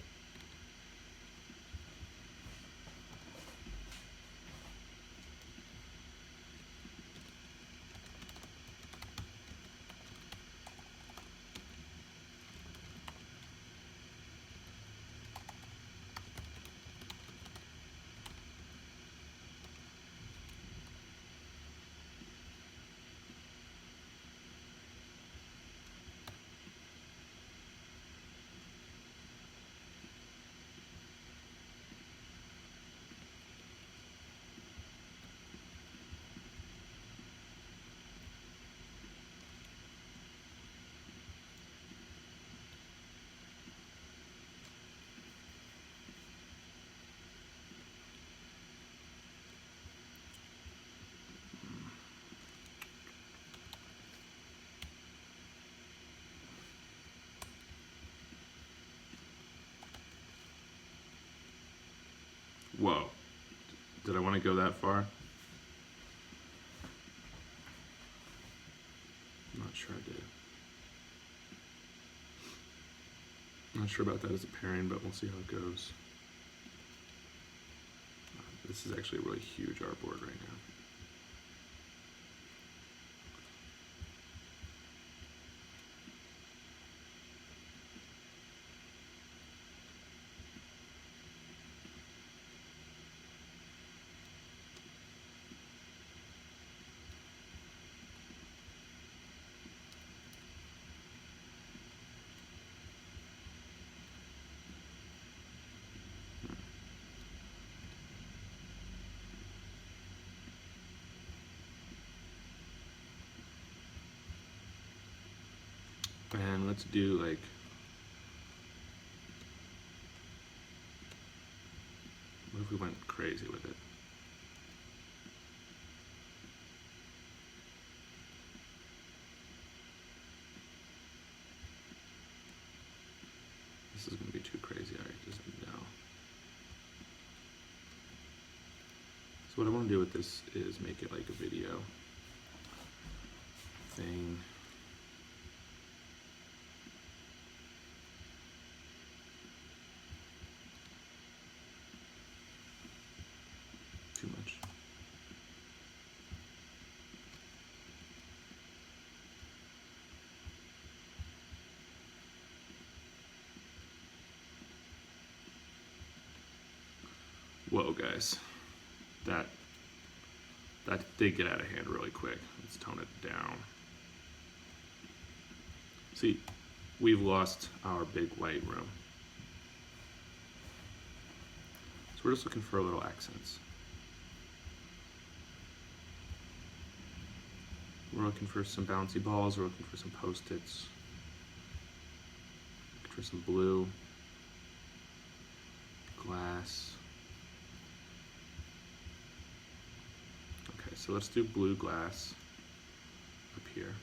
Whoa. Did I want to go that far? I'm not sure I did. I'm not sure about that as a pairing, but we'll see how it goes. This is actually a really huge artboard right now. And let's do like, what if we went crazy with it? This is gonna be too crazy, I just know. So what I wanna do with this is make it like a video thing. Too much. Whoa, guys, that did get out of hand really quick. Let's tone it down. See, we've lost our big white room. So we're just looking for little accents. We're looking for some bouncy balls, we're looking for some post-its, looking for some blue, glass. Okay, so let's do blue glass up here.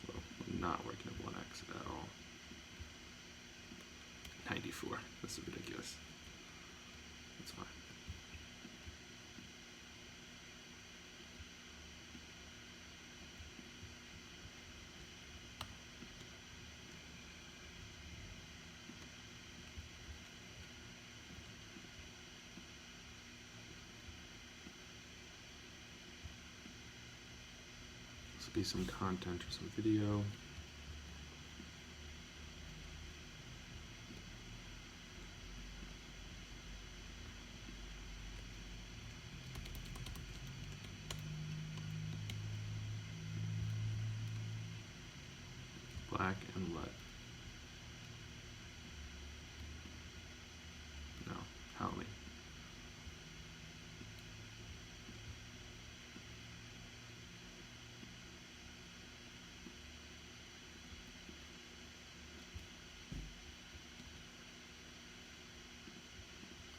Well, I'm not working at 1x at all. 94, this is ridiculous. That's fine. This will be some content or some video. Black and lead. No, Halloween.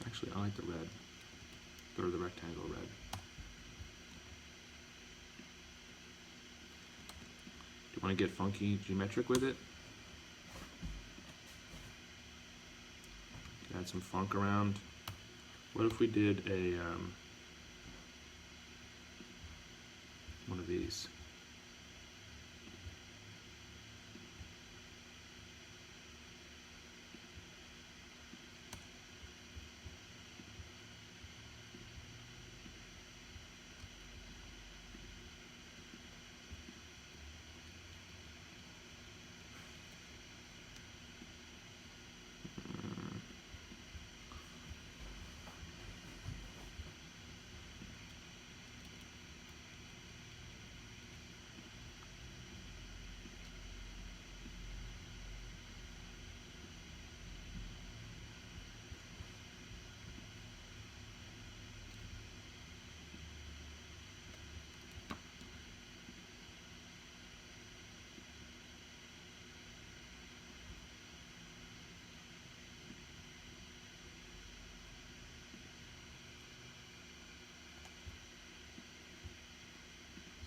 Actually, I like the red, or the rectangle red. Do you want to get funky geometric with it? Add some funk around. What if we did a one of these?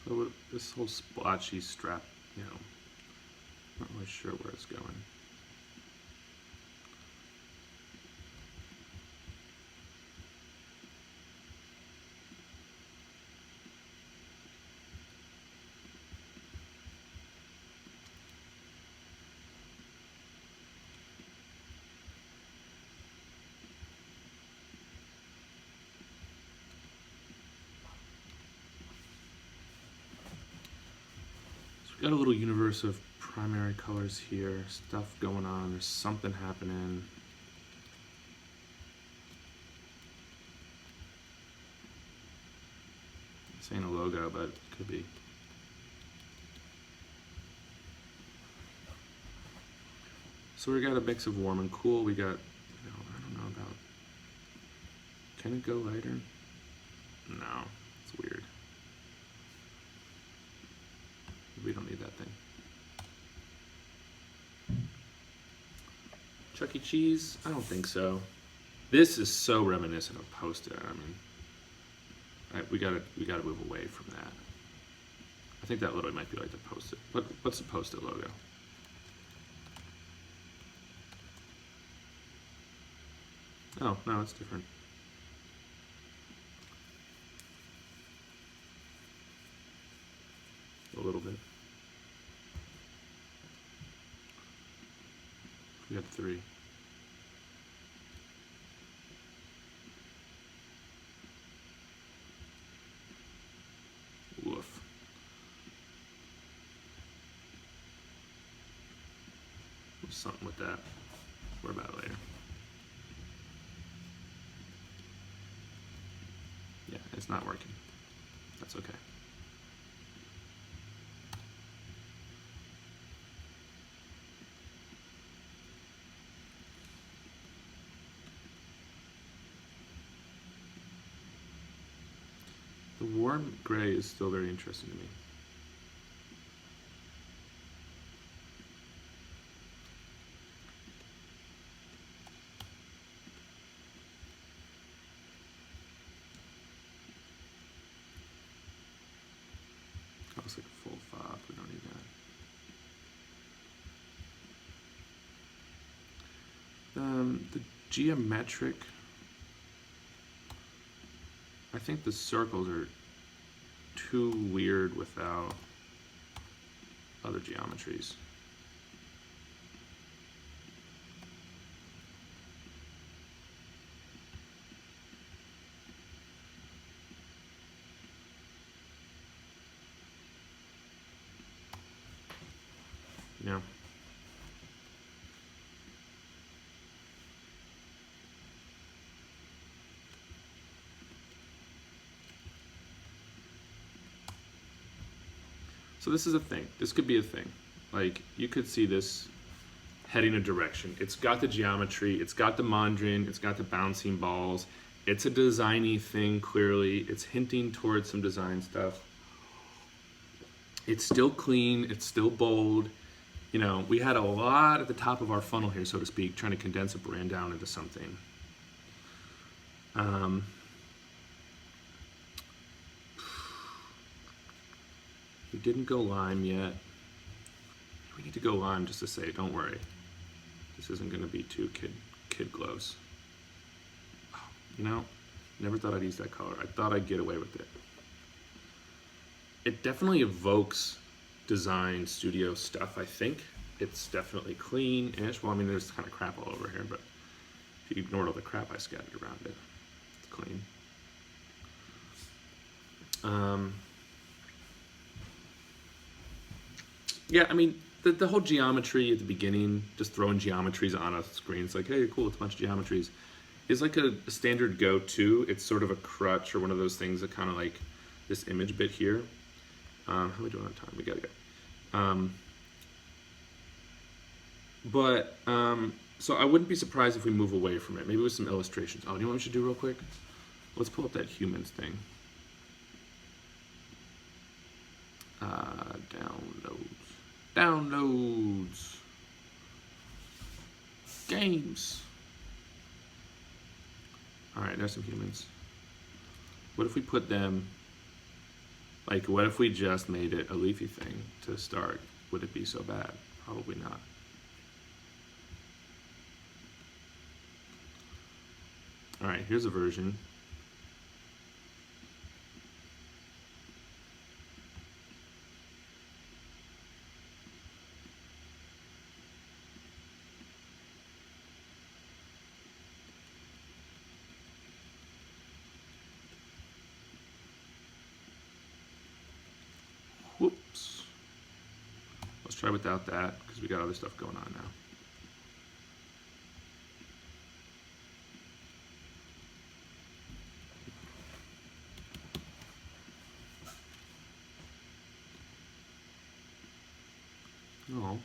So this whole splotchy strap, you know, not really sure where it's going. So we got a little universe of primary colors here, stuff going on, there's something happening. This ain't a logo, but it could be. So we got a mix of warm and cool. We got, I don't know about, can it go lighter? No, it's weird. We don't need that thing. Chuck E. Cheese? I don't think so. This is so reminiscent of Post-it. I mean, we gotta move away from that. I think that literally might be like the Post-it. What's the Post-it logo? Oh, no, it's different. A little bit. We got 3. Woof. There's something with that. Worry about it later. Yeah, it's not working. That's okay. The warm gray is still very interesting to me. That looks like a full fob. We don't need that. The geometric, I think the circles are too weird without other geometries. Yeah. So this is a thing. This could be a thing. Like, you could see this heading a direction. It's got the geometry, it's got the Mondrian, it's got the bouncing balls. It's a designy thing, clearly. It's hinting towards some design stuff. It's still clean, it's still bold. You know, we had a lot at the top of our funnel here, so to speak, trying to condense a brand down into something. We didn't go lime yet. We need to go lime just to say, don't worry. This isn't gonna be too kid gloves. You know, never thought I'd use that color. I thought I'd get away with it. It definitely evokes design studio stuff, I think. It's definitely clean-ish. Well, I mean, there's kind of crap all over here, but if you ignored all the crap I scattered around it, it's clean. Yeah, I mean, the whole geometry at the beginning, just throwing geometries on a screen, it's like, hey, cool, it's a bunch of geometries, is like a standard go-to. It's sort of a crutch or one of those things that kind of like this image bit here. How are we doing on time? We gotta go. So I wouldn't be surprised if we move away from it, maybe with some illustrations. Oh, do you know what we should do real quick? Let's pull up that humans thing. Downloads. Games. All right, there's some humans. What if we put them, like, what if we just made it a leafy thing to start? Would it be so bad? Probably not. All right, here's a version. Whoops. try without that because we got other stuff going on now. Oh.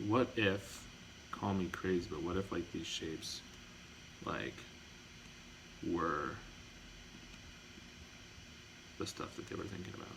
What if, call me crazy, but what if like these shapes like were the stuff that they were thinking about?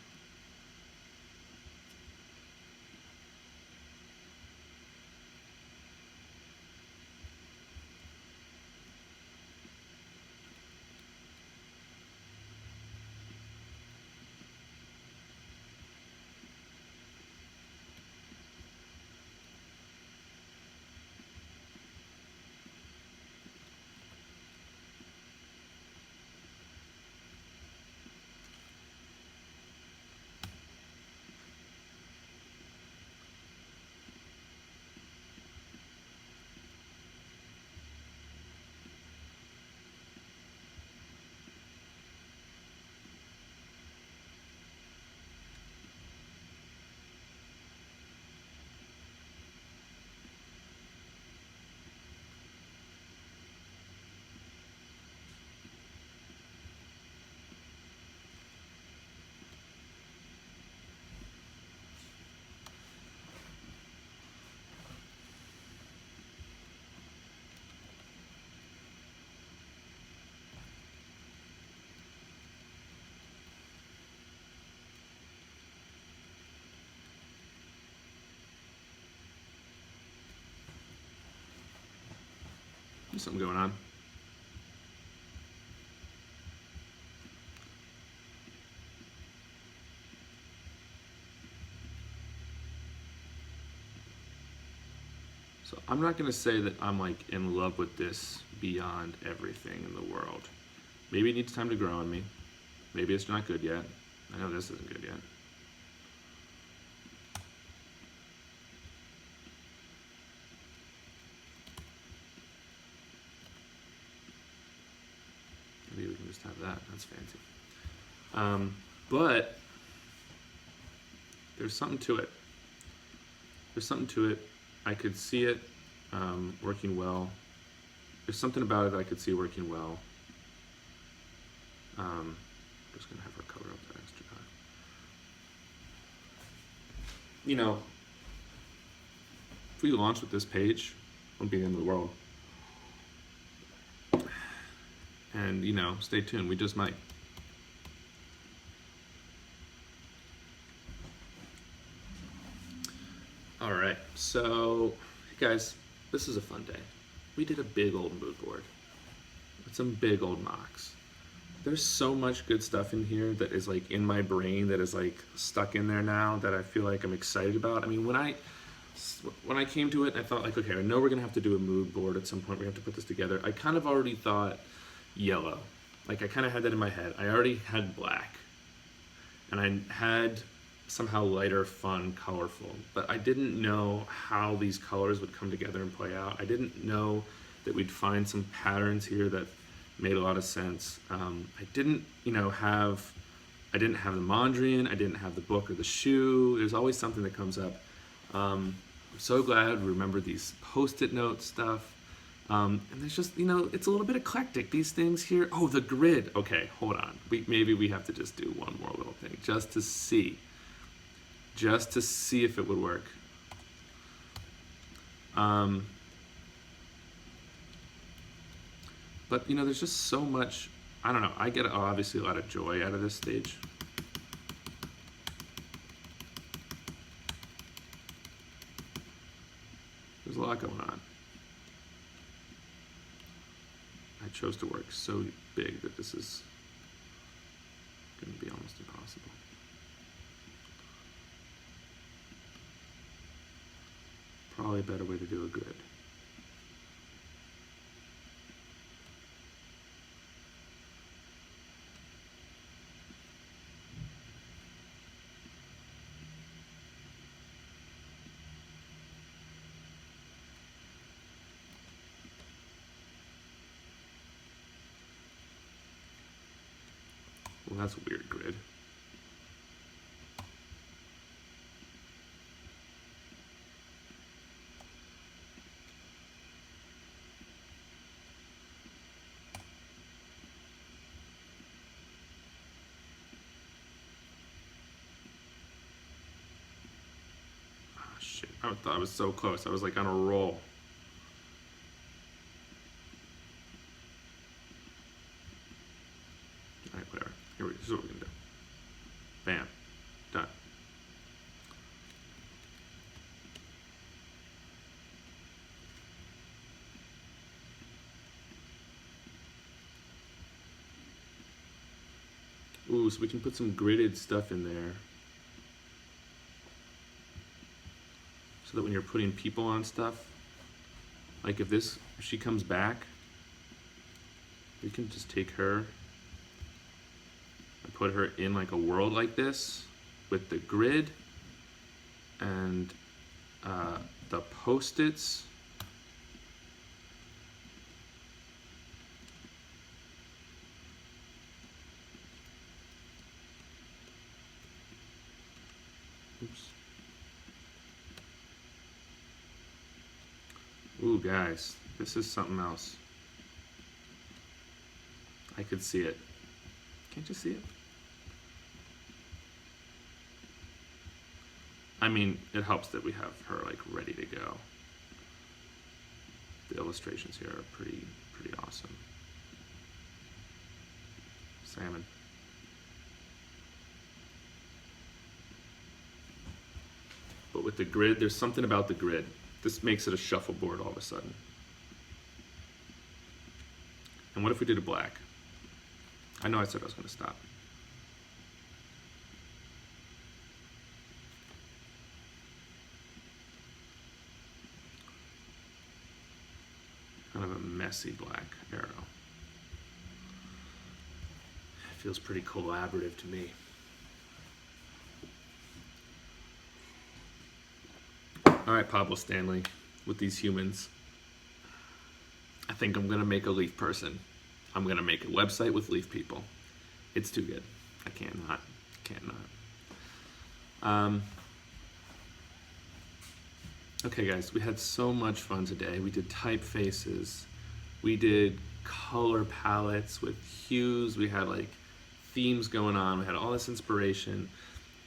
There's something going on. So I'm not gonna say that I'm like in love with this beyond everything in the world. Maybe it needs time to grow on me. Maybe it's not good yet. I know this isn't good yet. Maybe we can just have that. That's fancy. But there's something to it. There's something to it. I could see it working well. There's something about it I could see working well. I'm just gonna have her cover up that extra time. You know, if we launch with this page, it won't be the end of the world. And you know, stay tuned. We just might. All right, so guys, this is a fun day. We did a big old mood board with some big old mocks. There's so much good stuff in here that is like in my brain that is like stuck in there now that I feel like I'm excited about. I mean, when I came to it, I thought like, okay, I know we're gonna have to do a mood board at some point. We have to put this together. I kind of already thought yellow. Like I kind of had that in my head. I already had black, and I had somehow lighter, fun, colorful. But I didn't know how these colors would come together and play out. I didn't know that we'd find some patterns here that made a lot of sense. I didn't the Mondrian, I didn't have the book or the shoe. There's always something that comes up. I'm so glad we remember these post-it note stuff. And there's just, it's a little bit eclectic, these things here. Oh, the grid. Okay, hold on. Maybe we have to just do one more little thing just to see if it would work. But there's just so much, I don't know, I get obviously a lot of joy out of this stage. There's a lot going on. I chose to work so big that this is going to be almost impossible. Probably a better way to do a grid. That's a weird grid. Oh, shit. I thought I was so close. I was like on a roll. All right, whatever. This is what we're gonna do. Bam. Done. Ooh, so we can put some gridded stuff in there. So that when you're putting people on stuff, like if she comes back, we can just take her and put her in like a world like this with the grid and the post-its. Oops. Ooh, guys, this is something else. I could see it. Can't you see it? I mean, it helps that we have her like ready to go. The illustrations here are pretty awesome. Salmon. But with the grid, there's something about the grid. This makes it a shuffleboard all of a sudden. And what if we did a black? I know I said I was going to stop. Kind of a messy black arrow. It feels pretty collaborative to me. All right, Pablo Stanley, with these humans, I think I'm gonna make a leaf person. I'm gonna make a website with leaf people. It's too good. I can't not. Okay, guys, we had so much fun today. We did typefaces. We did color palettes with hues. We had like themes going on. We had all this inspiration.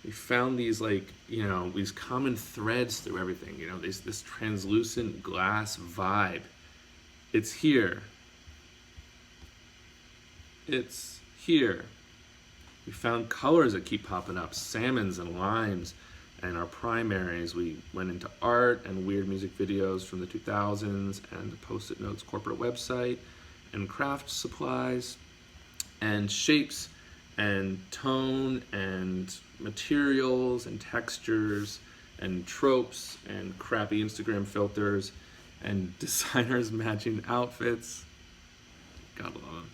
We found these these common threads through everything, this translucent glass vibe. It's here. It's here. We found colors that keep popping up, salmons and limes, and our primaries. We went into art and weird music videos from the 2000s and the Post-it Notes corporate website and craft supplies and shapes and tone and materials and textures and tropes and crappy Instagram filters and designers matching outfits. God love them.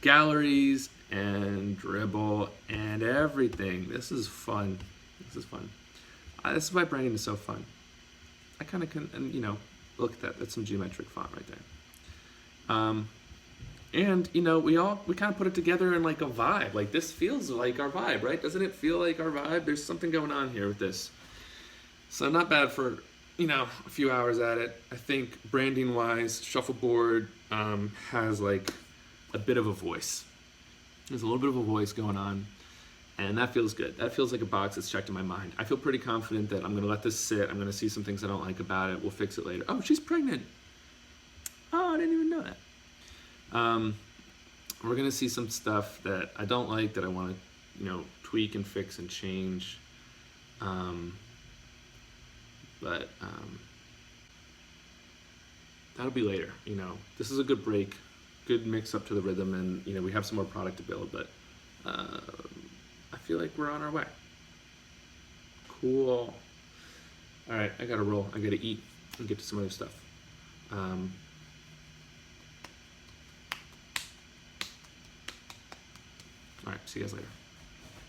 Galleries and dribble and everything. This is fun. This is fun. This is why branding is so fun. I kind of can, and look at that. That's some geometric font right there. And we kind of put it together in like a vibe. Like this feels like our vibe, right? Doesn't it feel like our vibe? There's something going on here with this. So not bad for a few hours at it. I think branding wise, Shuffleboard has like a bit of a voice. There's a little bit of a voice going on, and that feels good. That feels like a box that's checked in my mind. I feel pretty confident that I'm gonna let this sit. I'm gonna see some things I don't like about it. We'll fix it later. Oh, she's pregnant. Oh, I didn't even know that. We're gonna see some stuff that I don't like, that I want to, tweak and fix and change. But that'll be later. This is a good break, good mix up to the rhythm, and we have some more product to build. But I feel like we're on our way. Cool. All right, I gotta roll. I gotta eat and get to some other stuff. All right, see you guys later.